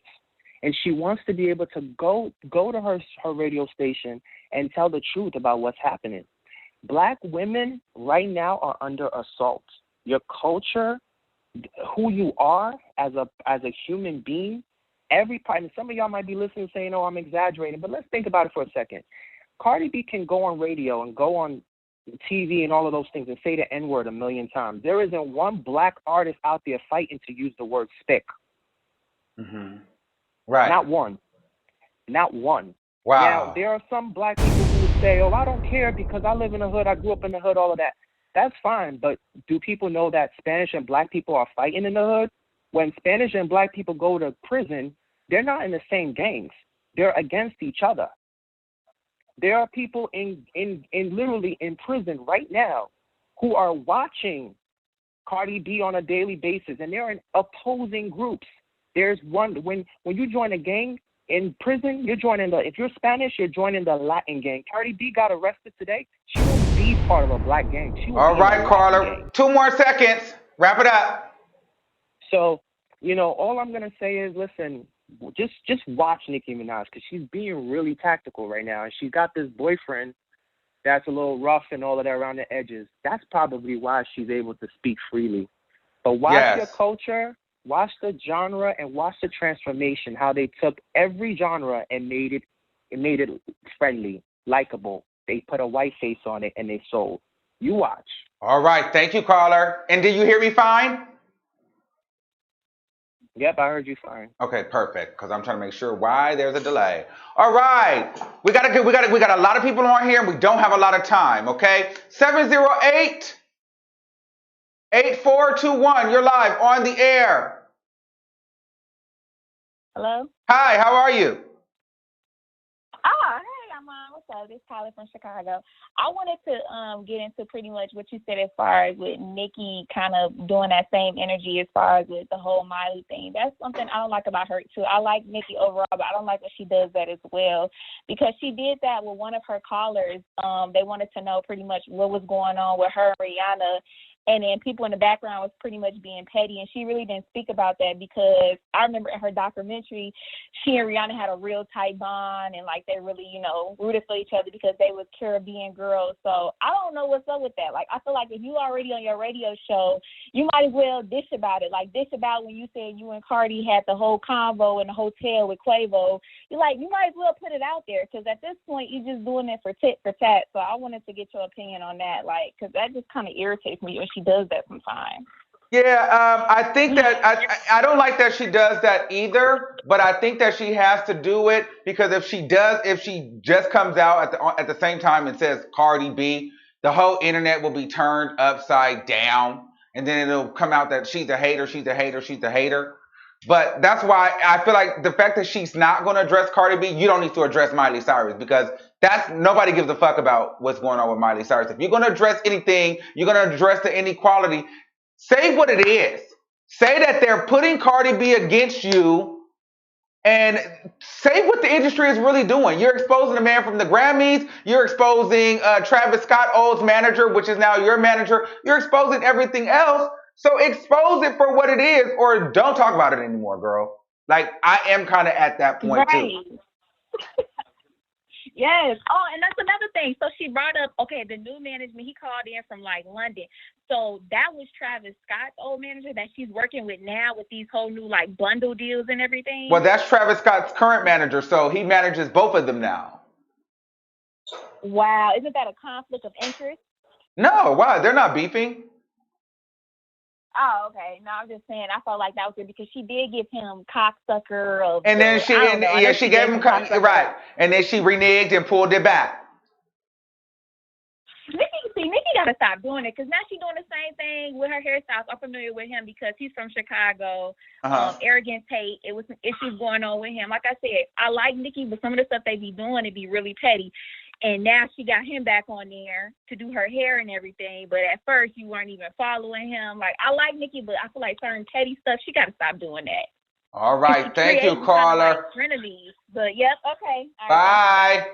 And she wants to be able to go to her radio station and tell the truth about what's happening. Black women right now are under assault. Your culture, who you are as a human being, every part, and some of y'all might be listening saying, oh, I'm exaggerating, but let's think about it for a second. Cardi B can go on radio and go on TV and all of those things and say the N-word 1,000,000 times. There isn't one black artist out there fighting to use the word stick. Mm-hmm. Right. Not one. Not one. Wow. Now, there are some black people who would say, oh, I don't care because I live in the hood, I grew up in the hood, all of that. That's fine, but do people know that Spanish and black people are fighting in the hood? When Spanish and black people go to prison, they're not in the same gangs. They're against each other. There are people in literally in prison right now who are watching Cardi B on a daily basis, and they're in opposing groups. There's one, when you join a gang in prison, you're joining if you're Spanish, you're joining the Latin gang. Cardi B got arrested today. She won't be part of a black gang. She will All right, Carla. 2 more seconds. Wrap it up. So, all I'm going to say is, listen, just watch Nicki Minaj, because she's being really tactical right now. And she's got this boyfriend that's a little rough and all of that around the edges. That's probably why she's able to speak freely. But watch your culture. Watch the genre and watch the transformation, how they took every genre and made it friendly, likable. They put a white face on it and they sold. You watch. All right. Thank you, caller. And did you hear me fine? Yep, I heard you fine. Okay, perfect. Because I'm trying to make sure why there's a delay. All right. We got a lot of people on here and we don't have a lot of time, okay? 708-8421. You're live on the air. Hello? Hi, how are you? Oh, hey, I'm on. What's up? This is Kylie from Chicago. I wanted to get into pretty much what you said as far as with Nicki kind of doing that same energy as far as with the whole Miley thing. That's something I don't like about her, too. I like Nicki overall, but I don't like when she does that as well, because she did that with one of her callers. They wanted to know pretty much what was going on with her and Rihanna. And then people in the background was pretty much being petty. And she really didn't speak about that, because I remember in her documentary, she and Rihanna had a real tight bond, and like they really, rooted for each other because they was Caribbean girls. So I don't know what's up with that. Like, I feel like if you already on your radio show, you might as well dish about it. Like, dish about when you said you and Cardi had the whole convo in the hotel with Quavo. You might as well put it out there, because at this point, you're just doing it for tit for tat. So I wanted to get your opinion on that, like, because that just kind of irritates me when she does that sometimes. Yeah, I think that I don't like that she does that either, but I think that she has to do it, because if she just comes out at the same time and says Cardi B, the whole internet will be turned upside down, and then it'll come out that she's a hater, she's a hater, she's a hater. But that's why I feel like the fact that she's not going to address Cardi B, you don't need to address Miley Cyrus, because nobody gives a fuck about what's going on with Miley Cyrus. If you're going to address anything, you're going to address the inequality. Say what it is. Say that they're putting Cardi B against you, and say what the industry is really doing. You're exposing a man from the Grammys. You're exposing Travis Scott, old manager, which is now your manager. You're exposing everything else. So expose it for what it is, or don't talk about it anymore, girl. Like, I am kind of at that point, too. Yes. Oh, and that's another thing. So she brought up, the new management, he called in from, London. So that was Travis Scott's old manager that she's working with now with these whole new, bundle deals and everything? Well, that's Travis Scott's current manager, so he manages both of them now. Wow. Isn't that a conflict of interest? No, why? They're not beefing. Oh, okay. No, I'm just saying. I felt like that was good because she did give him cocksucker. And then she gave him right, and then she reneged and pulled it back. Nicki gotta stop doing it because now she's doing the same thing with her hairstyles. I'm familiar with him because he's from Chicago. Arrogant Tate. It was some issues going on with him. Like I said, I like Nicki, but some of the stuff they be doing, it be really petty. And now she got him back on there to do her hair and everything. But at first, you weren't even following him. Like, I like Nicki, but I feel like certain petty stuff, she got to stop doing that. All right. Thank you, caller. Kind of like frenemies. But, yep, okay. All right,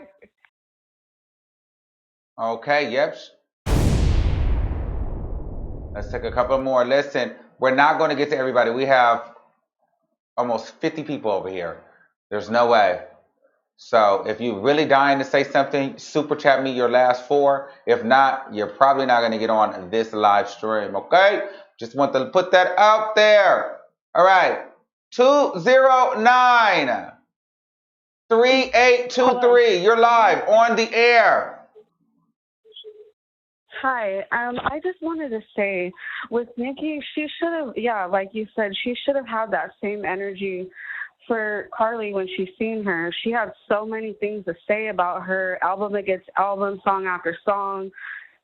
bye. Okay, yep. Let's take a couple more. Listen, we're not going to get to everybody. We have almost 50 people over here. There's no way. So if you're really dying to say something, super chat me your last 4. If not, you're probably not going to get on this live stream, okay? Just want to put that out there. All right. 209 3823. You're live on the air. Hi. I just wanted to say, with Nicki, she should have, like you said, she should have had that same energy for Carly when she seen her. She had so many things to say about her, album against album, song after song,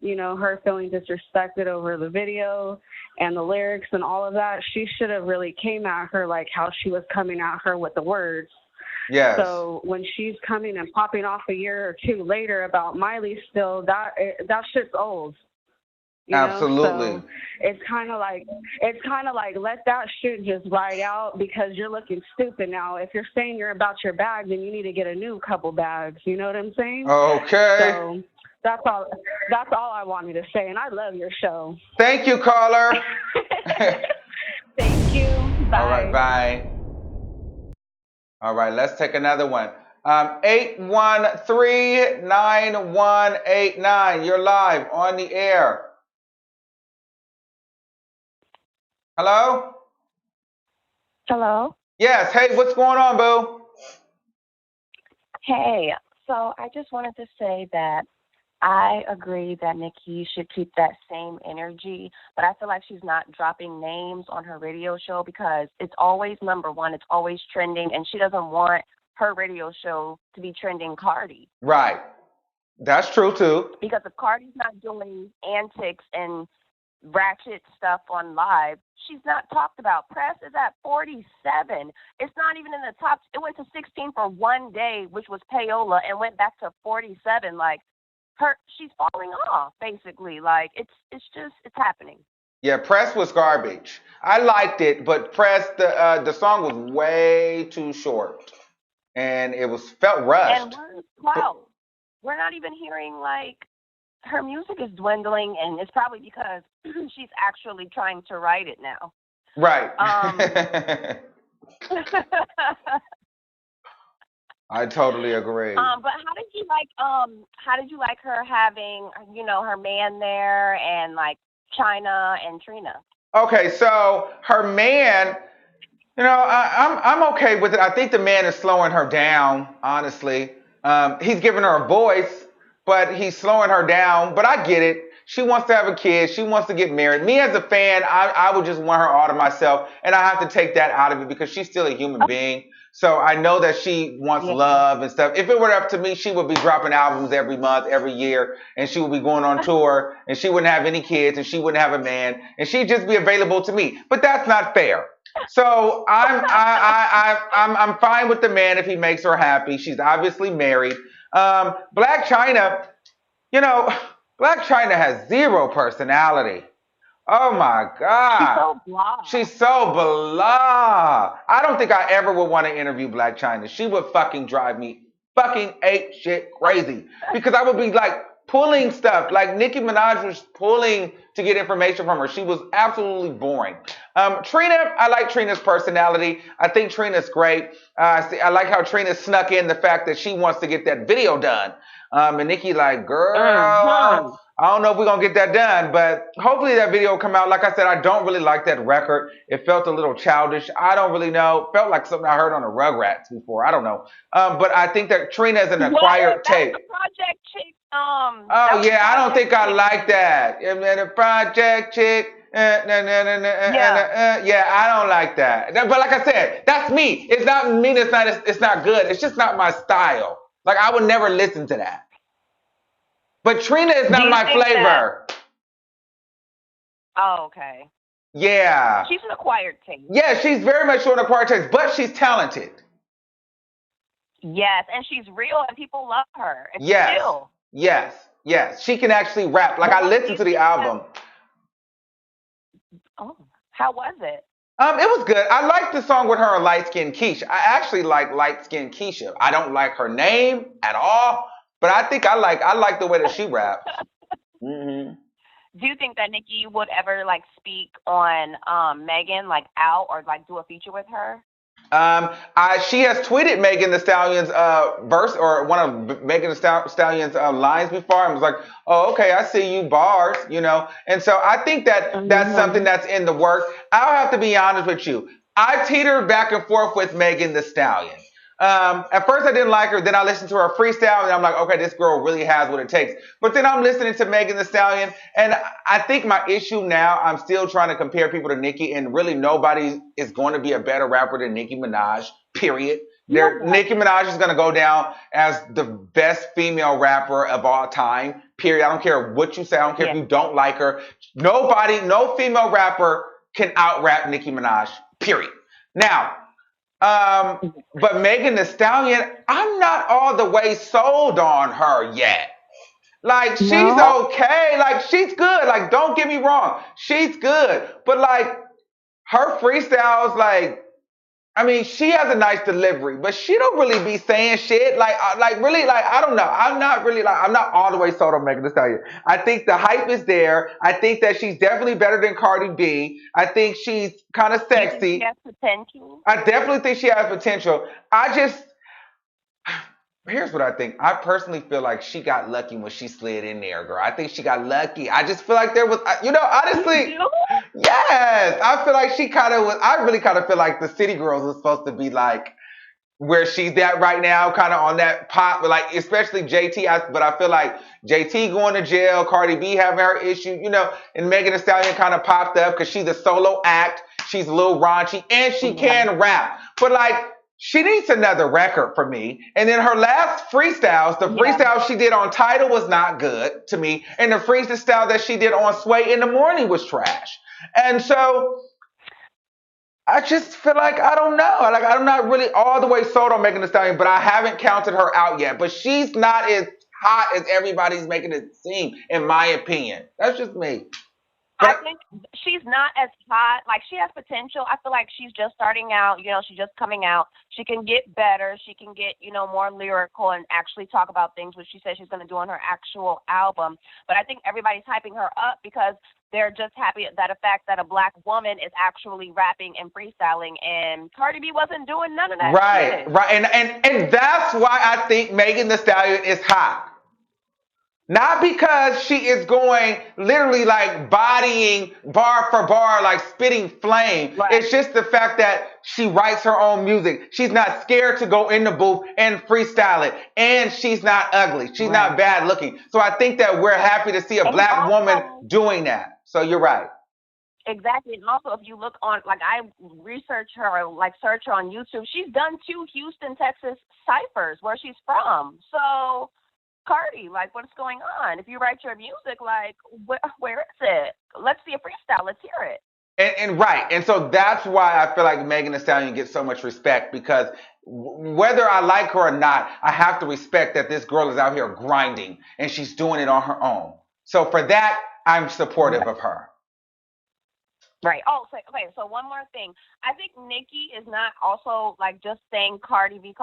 you know, her feeling disrespected over the video and the lyrics and all of that. She should have really came at her like how she was coming at her with the words. Yes. So when she's coming and popping off a year or two later about Miley still, that shit's old. You Absolutely. know? So it's kind of like let that shit just ride out because you're looking stupid now. If you're saying you're about your bag, then you need to get a new couple bags. You know what I'm saying? Okay. So that's all I wanted to say, and I love your show. Thank you, caller. Thank you. Bye. All right, bye. All right, let's take another one. 813-9189. You're live on the air. Hello? Hello? Yes. Hey, what's going on, boo? Hey, so I just wanted to say that I agree that Nicki should keep that same energy, but I feel like she's not dropping names on her radio show because it's always number one, it's always trending, and she doesn't want her radio show to be trending Cardi. Right. That's true, too. Because if Cardi's not doing antics and ratchet stuff on live, she's not talked about. Press is at 47. It's not even in the top. It went to 16 for one day, which was payola, and went back to 47. Like, she's falling off, basically. Like, it's happening. Yeah, Press was garbage. I liked it, but Press, the song was way too short, and it felt rushed. And we're not even hearing, like, her music is dwindling, and it's probably because she's actually trying to write it now. Right. I totally agree. But how did you like her having, you know, her man there and like China and Trina? Okay, so her man, you know, I'm okay with it. I think the man is slowing her down, honestly. He's giving her a voice, but he's slowing her down. But I get it. She wants to have a kid. She wants to get married. Me as a fan, I would just want her all to myself, and I have to take that out of it because she's still a human being. So I know that she wants love and stuff. If it were up to me, she would be dropping albums every month, every year, and she would be going on tour, and she wouldn't have any kids, and she wouldn't have a man, and she'd just be available to me. But that's not fair. So I'm fine with the man if he makes her happy. She's obviously married. Black China, you know, Black China has zero personality. Oh my God. She's so blah. She's so blah. I don't think I ever would want to interview Black China. She would fucking drive me fucking ape shit crazy. Because I would be like pulling stuff. Like Nicki Minaj was pulling to get information from her. She was absolutely boring. Trina, I like Trina's personality. I think Trina's great. I like how Trina snuck in the fact that she wants to get that video done. And Nicki like, girl, I don't know if we're going to get that done, but hopefully that video will come out. Like I said, I don't really like that record. It felt a little childish. I don't really know. Felt like something I heard on the Rugrats before. I don't know. But I think that Trina is an acquired tape. Project Chick. Oh, yeah, I don't think I like that. And then a Project Chick. Yeah, I don't like that. But like I said, that's me. It's not me. It's not good. It's just not my style. Like I would never listen to that. But Trina is not my flavor. Oh, okay. Yeah. She's an acquired taste. Yeah, she's very much an acquired taste, but she's talented. Yes, and she's real, and people love her. And Yes, still. yes. She can actually rap. Like, I listened to the album. Oh, how was it? It was good. I liked the song with her and Light Skin Keisha. I actually like Light Skin Keisha. I don't like her name at all, but I think I like the way that she raps. Mm-hmm. Do you think that Nicki would ever like speak on Megan, like out, or like do a feature with her? She has tweeted Megan Thee Stallion's verse or one of Megan Thee Stallion's lines before, and was like, "Oh, okay, I see you, bars," you know. And so I think that that's something that's in the works. I'll have to be honest with you. I teetered back and forth with Megan Thee Stallion. At first I didn't like her, then I listened to her freestyle, and I'm like, okay, this girl really has what it takes. But then I'm listening to Megan Thee Stallion, and I think my issue now, I'm still trying to compare people to Nicki, and really nobody is going to be a better rapper than Nicki Minaj, period. Nicki Minaj is going to go down as the best female rapper of all time, period. I don't care what you say. I don't care if you don't like her. No female rapper can out-rap Nicki Minaj, period. Now, but Megan Thee Stallion, I'm not all the way sold on her yet. Like, she's okay. Like, she's good. Like, don't get me wrong. She's good. But, like, her freestyles, like, I mean, she has a nice delivery, but she don't really be saying shit. Like really, like, I don't know. I'm not all the way sold on Megan Thee Stallion. I think the hype is there. I think that she's definitely better than Cardi B. I think she's kind of sexy. She has potential. I definitely think she has potential. Here's what I think. I personally feel like she got lucky when she slid in there, girl. I think she got lucky. I just feel like there was, honestly, yes. I feel like she kind of was, I really kind of feel like the City Girls was supposed to be like where she's at right now, kind of on that pop, but like, especially JT. But I feel like JT going to jail, Cardi B having her issue, and Megan Thee Stallion kind of popped up because she's a solo act. She's a little raunchy, and she can rap. But like, she needs another record for me. And then her last freestyles, the freestyle she did on Tidal was not good to me. And the freestyle that she did on Sway in the Morning was trash. And so I just feel like, I don't know. Like, I'm not really all the way sold on Megan Thee Stallion, but I haven't counted her out yet. But she's not as hot as everybody's making it seem, in my opinion. That's just me. I think she's not as hot. Like, she has potential. I feel like she's just starting out. She's just coming out. She can get better. She can get, more lyrical and actually talk about things, which she said she's going to do on her actual album. But I think everybody's hyping her up because they're just happy at the fact that a black woman is actually rapping and freestyling, and Cardi B wasn't doing none of that. Right. And that's why I think Megan Thee Stallion is hot. Not because she is going literally like bodying bar for bar, like spitting flame. Right. It's just the fact that she writes her own music. She's not scared to go in the booth and freestyle it. And she's not ugly. She's not bad looking. So I think that we're happy to see a black woman doing that. So you're right. Exactly. And also, if you look on, like, I research her, like, search her on YouTube, she's done 2 Houston, Texas ciphers where she's from. So Cardi, like, what's going on? If you write your music, like, where is it? Let's see a freestyle. Let's hear it. And so that's why I feel like Megan Thee Stallion gets so much respect, because whether I like her or not, I have to respect that this girl is out here grinding and she's doing it on her own. So for that, I'm supportive of her. Right. Oh, so one more thing. I think Nicki is not also, like, just saying Cardi B,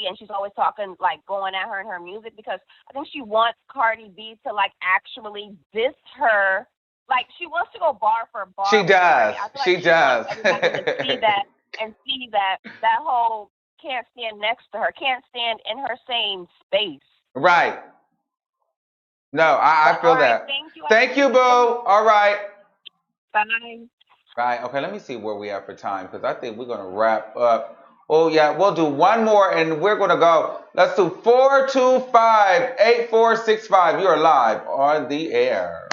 and she's always talking, like, going at her in her music, because I think she wants Cardi B to, like, actually diss her. Like, she wants to go bar for bar. She does. She does. Everybody to see that and see that whole can't stand next to her, can't stand in her same space. Right. No, I feel that. Thank you, boo. All right. Bye. Right. Okay, let me see where we are for time, because I think we're going to wrap up. Oh, yeah, we'll do one more, and we're going to go. Let's do 425-8465. You're live on the air.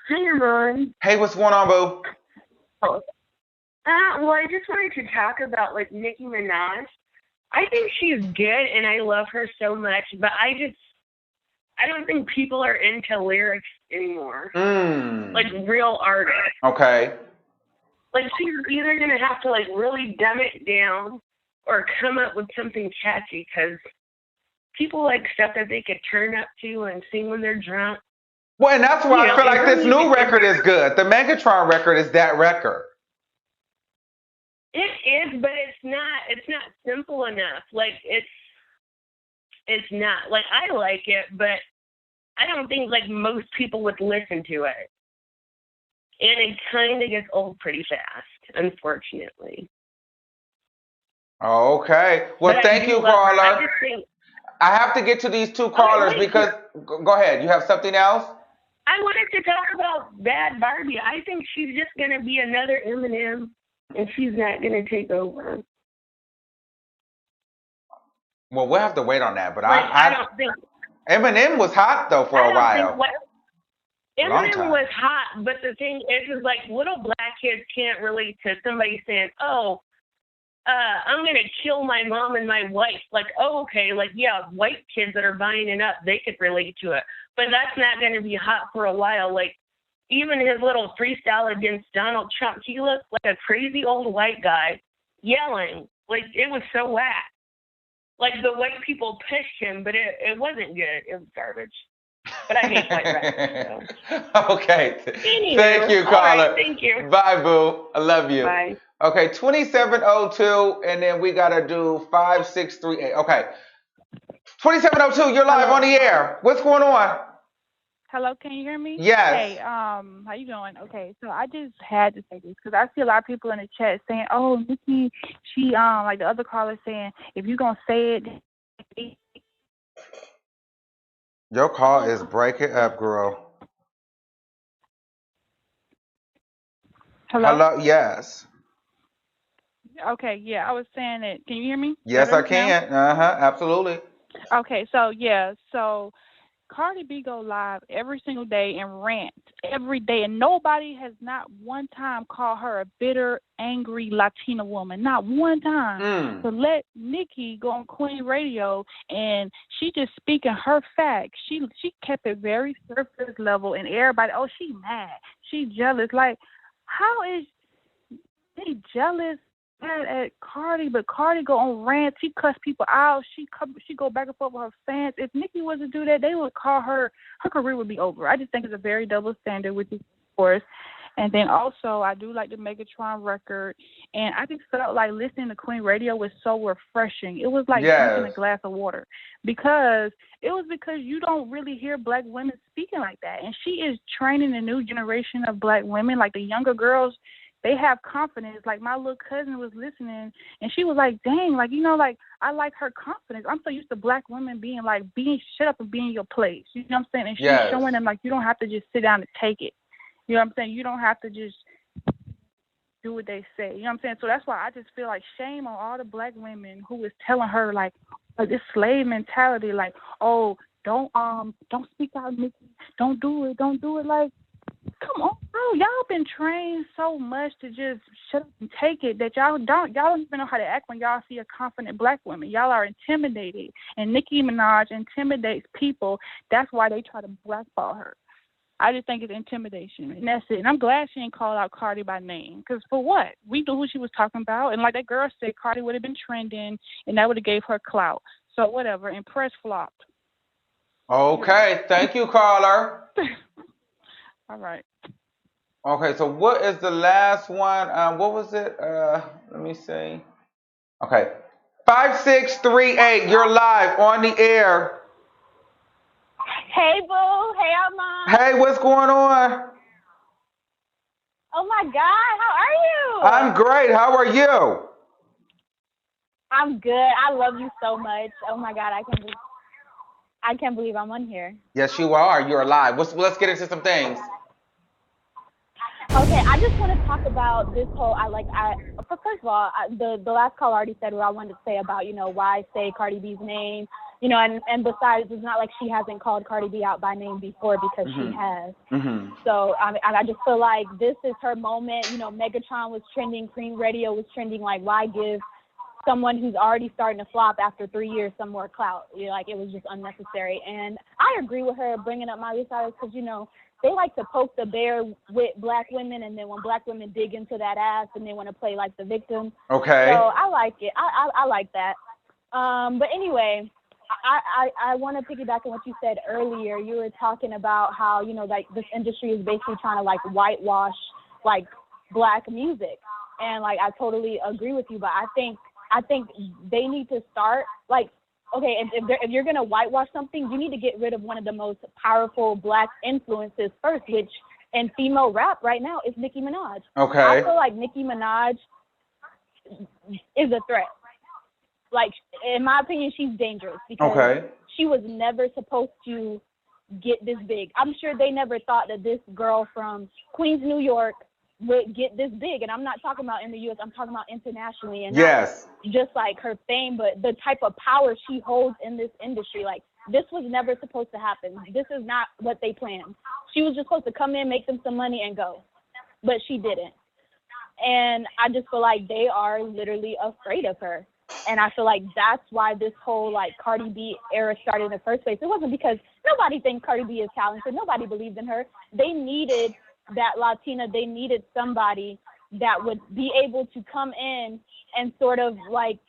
Hey, Ron. Hey, what's going on, boo? Well, I just wanted to talk about, like, Nicki Minaj. I think she's good, and I love her so much, but I don't think people are into lyrics anymore. Like, real artists. Okay. Like, she's either going to have to, like, really dumb it down, or come up with something catchy, because people like stuff that they could turn up to and sing when they're drunk. Well, and that's why I feel like this new record is good. The Megatron record is that record. It is, but it's not simple enough. Like, it's not. Like, I like it, but I don't think, like, most people would listen to it. And it kind of gets old pretty fast, unfortunately. Okay. Well, But thank you, caller. I just think, I have to get to these two callers because... Go ahead. You have something else? I wanted to talk about Bad Barbie. I think she's just going to be another Eminem, and she's not going to take over. Well, we'll have to wait on that, but like, I don't think... Eminem was hot, though, for a while. Eminem was hot, but the thing is like, little black kids can't relate to somebody saying, oh, I'm going to kill my mom and my wife. Like, oh, okay, like, yeah, white kids that are buying it up, they could relate to it. But that's not going to be hot for a while. Like, even his little freestyle against Donald Trump, he looked like a crazy old white guy yelling. Like, it was so whack. Like, the white people pushed him, but it wasn't good. It was garbage. But I hate white rappers. So. Okay. Anywho, Thank you, caller. Right, thank you. Bye, boo. I love you. Bye. Okay, 2702, and then we got to do 5638. Okay. 2702, you're live on the air. What's going on? Hello, can you hear me? Yes. Hey, how you doing? Okay, so I just had to say this because I see a lot of people in the chat saying, "Oh, Nicki, she like the other caller saying, if you're gonna say it." Your call is breaking up, girl. Hello? Yes. Okay, yeah, I was saying it. Can you hear me? Yes, Better I can. Absolutely. Okay, so Cardi B go live every single day and rant every day, and nobody has not one time called her a bitter, angry Latina woman. Not one time. So let Nicki go on Queen Radio, and she just speaking her facts. She kept it very surface level, and everybody, oh, she mad, she jealous. Like, how is they jealous at Cardi? But Cardi go on rants, she cuss people out, she go back and forth with her fans. If Nicki was to do that, they would call her career would be over. I just think it's a very double standard with this course. And then also I do like the Megatron record, and I just felt like listening to Queen Radio was so refreshing. It was like drinking a glass of water, because you don't really hear black women speaking like that, and she is training a new generation of black women, like the younger girls. They have confidence. Like, my little cousin was listening, and she was like, dang, like, you know, like, I like her confidence. I'm so used to black women being like, shut up and be in your place. You know what I'm saying? And she's showing them, like, you don't have to just sit down and take it. You know what I'm saying? You don't have to just do what they say. You know what I'm saying? So that's why I just feel like shame on all the black women who is telling her, like this slave mentality, like, oh, don't speak out, Nicki. Don't do it. Like, come on, bro. Y'all been trained so much to just shut up and take it that y'all don't even know how to act when y'all see a confident black woman. Y'all are intimidated, and Nicki Minaj intimidates people. That's why they try to blackball her. I just think it's intimidation, and that's it. And I'm glad she didn't call out Cardi by name, because for what? We knew who she was talking about, and like that girl said, Cardi would have been trending, and that would have gave her clout. So whatever, and press flopped. Okay, thank you, caller. All right. Okay, so what is the last one? What was it? Let me see. Okay. 5638, you're live on the air. Hey, boo. Hey, Armand. Hey, what's going on? Oh, my God. How are you? I'm great. How are you? I'm good. I love you so much. Oh, my God. I can't believe I'm on here. Yes, you are. You're live. Let's get into some things. Okay, I just want to talk about this whole, first of all, the last call already said what I wanted to say about, why say Cardi B's name, and besides, it's not like she hasn't called Cardi B out by name before, because she has. So, I just feel like this is her moment. Megatron was trending, Queen Radio was trending. Like, why give someone who's already starting to flop after 3 years some more clout? Like, it was just unnecessary. And I agree with her bringing up Miley Cyrus, because, they like to poke the bear with black women, and then when black women dig into that ass, and they want to play like the victim. Okay. So I like it. I like that. But anyway, I want to piggyback on what you said earlier. You were talking about how, you know, like this industry is basically trying to like whitewash like black music, and like I totally agree with you. But I think they need to start like, okay, if you're gonna whitewash something, you need to get rid of one of the most powerful black influences first, which in female rap right now is Nicki Minaj. Okay. I feel like Nicki Minaj is a threat. Like, in my opinion, she's dangerous because she was never supposed to get this big. I'm sure they never thought that this girl from Queens, New York would get this big. And I'm not talking about in the U.S., I'm talking about internationally. And not just like her fame, but the type of power she holds in this industry. Like, this was never supposed to happen. This is not what they planned. She was just supposed to come in, make them some money, and go. But she didn't. And I just feel like they are literally afraid of her. And I feel like that's why this whole like Cardi B era started in the first place. It wasn't because nobody thinks Cardi B is talented. Nobody believed in her. They needed that Latina. They needed somebody that would be able to come in and sort of like,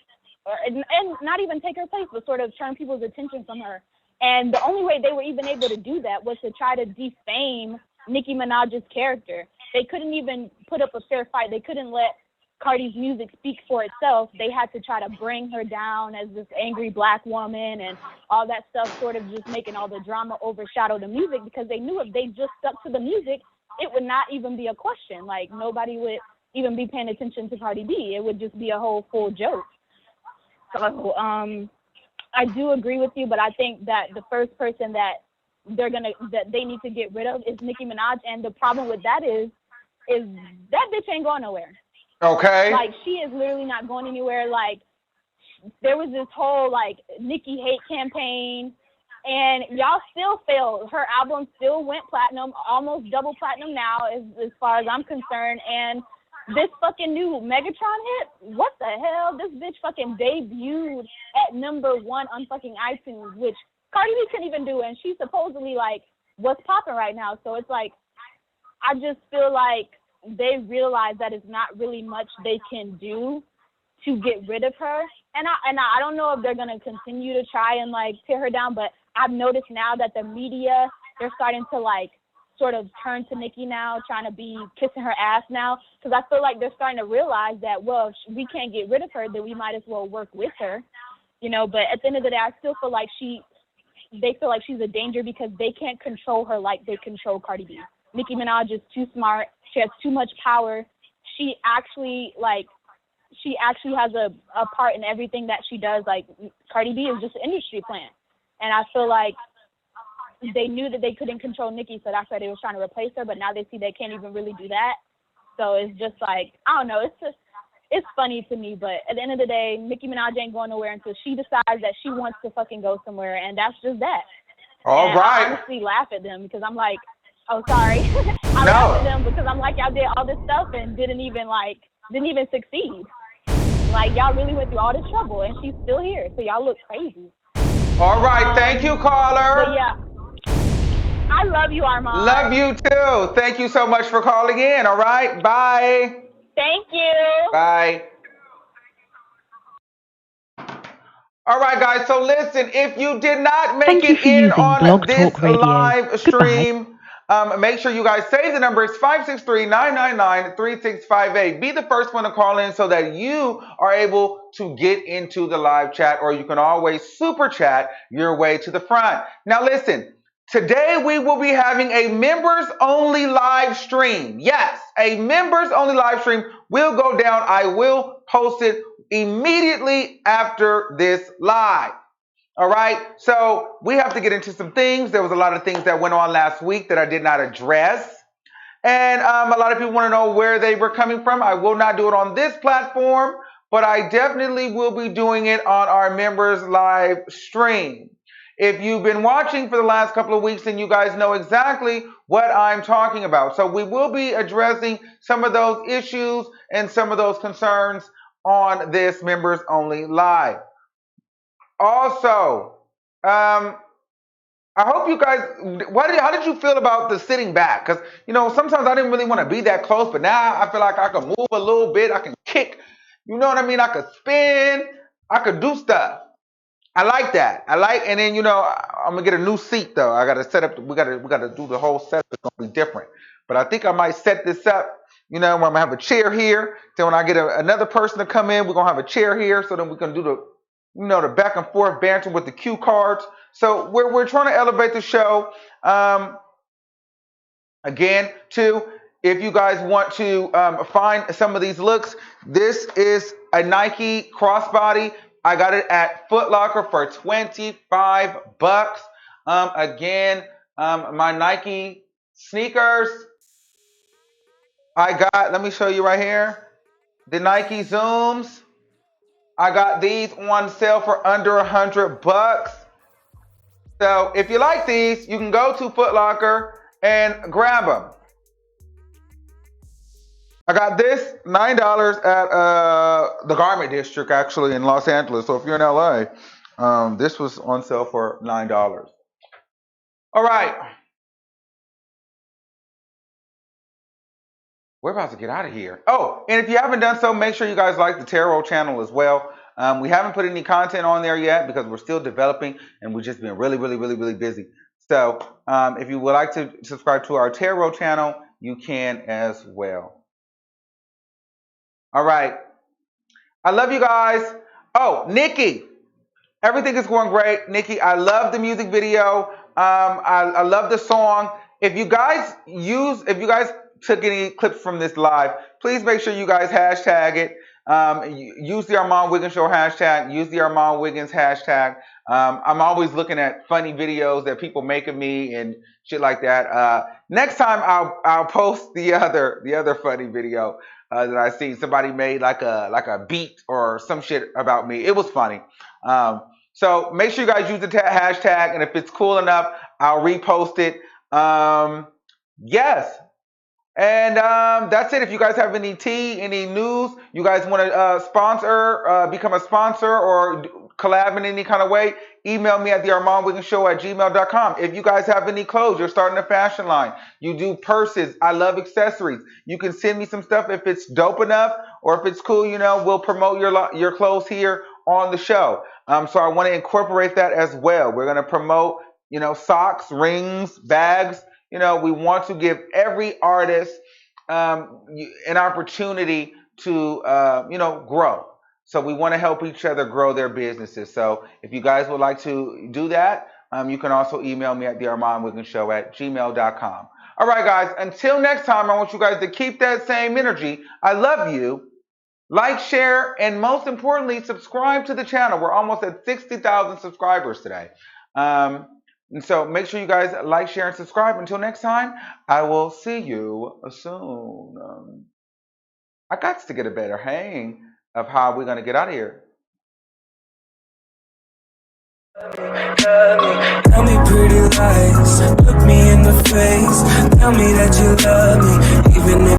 and not even take her place, but sort of turn people's attention from her. And the only way they were even able to do that was to try to defame Nicki Minaj's character. They couldn't even put up a fair fight. They couldn't let Cardi's music speak for itself. They had to try to bring her down as this angry black woman and all that stuff, sort of just making all the drama overshadow the music, because they knew if they just stuck to the music, it would not even be a question. Like, nobody would even be paying attention to Cardi B. It would just be a whole full joke. So I do agree with you, but I think that the first person that they need to get rid of is Nicki Minaj. And the problem with that is that bitch ain't going nowhere. Okay. Like, she is literally not going anywhere. Like, there was this whole, like, Nicki hate campaign, and y'all still failed. Her album still went platinum, almost double platinum now, as far as I'm concerned. And this fucking new Megatron hit, what the hell? This bitch fucking debuted at #1 on fucking iTunes, which Cardi B couldn't even do, and she's supposedly, like, what's popping right now. So it's like, I just feel like they realize that it's not really much they can do to get rid of her. And I don't know if they're going to continue to try and, like, tear her down, but I've noticed now that the media, they're starting to, like, sort of turn to Nicki now, trying to be kissing her ass now, because I feel like they're starting to realize that, well, if we can't get rid of her, then we might as well work with her, you know. But at the end of the day, I still feel like they feel like she's a danger because they can't control her like they control Cardi B. Nicki Minaj is too smart. She has too much power. She actually has a part in everything that she does. Like, Cardi B is just an industry plant. And I feel like they knew that they couldn't control Nicki, so that's why they were trying to replace her. But now they see they can't even really do that. So it's just like, I don't know. It's funny to me. But at the end of the day, Nicki Minaj ain't going nowhere until she decides that she wants to fucking go somewhere. And that's just that. All right. I honestly laugh at them because I'm like, oh, sorry. I laugh at them because I'm like, y'all did all this stuff and didn't even succeed. Like, y'all really went through all this trouble, and she's still here. So y'all look crazy. All right. Thank you, caller. But yeah, I love you, Armand. Love you too. Thank you so much for calling in. All right. Bye. Thank you. Bye. All right, guys. So listen, if you did not make it in on this live stream, make sure you guys save the number. It's 563-999-3658. Be the first one to call in so that you are able to get into the live chat, or you can always super chat your way to the front. Now listen, today we will be having a members only live stream. Yes, a members only live stream will go down. I will post it immediately after this live. All right, so we have to get into some things. There was a lot of things that went on last week that I did not address. And a lot of people want to know where they were coming from. I will not do it on this platform, but I definitely will be doing it on our members live stream. If you've been watching for the last couple of weeks, then you guys know exactly what I'm talking about. So we will be addressing some of those issues and some of those concerns on this members only live. Also, I I hope you guys, how did you feel about the sitting back? Because, sometimes I didn't really want to be that close, but now I feel like I can move a little bit. I can kick. You know what I mean? I could spin. I could do stuff. I like that. And then, I'm going to get a new seat, though. I got to set up, we got to do the whole set. It's going to be different. But I think I might set this up, where I'm going to have a chair here. Then when I get another person to come in, we're going to have a chair here. So then we can do the back and forth banter with the cue cards. So we're trying to elevate the show. Again, too, if you guys want to find some of these looks, this is a Nike crossbody. I got it at Foot Locker for $25. Again, my Nike sneakers. Let me show you right here, the Nike Zooms. I got these on sale for under $100. So if you like these, you can go to Foot Locker and grab them. I got this $9 at the Garment District, actually, in Los Angeles. So if you're in LA, this was on sale for $9. All right. We're about to get out of here. Oh, and if you haven't done so, make sure you guys like the Tarot channel as well. We haven't put any content on there yet because we're still developing and we've just been really, really, really, really busy. So if you would like to subscribe to our Tarot channel, you can as well. All right. I love you guys. Oh, Nicki. Everything is going great. Nicki, I love the music video. I love the song. If you guys took any clips from this live, please make sure you guys hashtag it. Use the Armand Wiggins Show hashtag. Use the Armand Wiggins hashtag. I'm always looking at funny videos that people make of me and shit like that. Next time I'll post the other funny video that I see. Somebody made like a beat or some shit about me. It was funny. So make sure you guys use the hashtag, and if it's cool enough, I'll repost it. Yes. And that's it. If you guys have any tea, any news, you guys want to become a sponsor or collab in any kind of way, email me at thearmandwigginshow@gmail.com. If you guys have any clothes, you're starting a fashion line, you do purses, I love accessories, you can send me some stuff if it's dope enough or if it's cool, we'll promote your clothes here on the show. So I want to incorporate that as well. We're going to promote, socks, rings, bags. We want to give every artist an opportunity to, grow. So we want to help each other grow their businesses. So if you guys would like to do that, you can also email me at thearmandwigginshow@gmail.com. All right, guys. Until next time, I want you guys to keep that same energy. I love you. Like, share, and most importantly, subscribe to the channel. We're almost at 60,000 subscribers today. And so make sure you guys like, share, and subscribe. Until next time, I will see you soon. I got to get a better hang of how we're going to get out of here. Tell me pretty lies, look me in the face, tell me that you love me, even if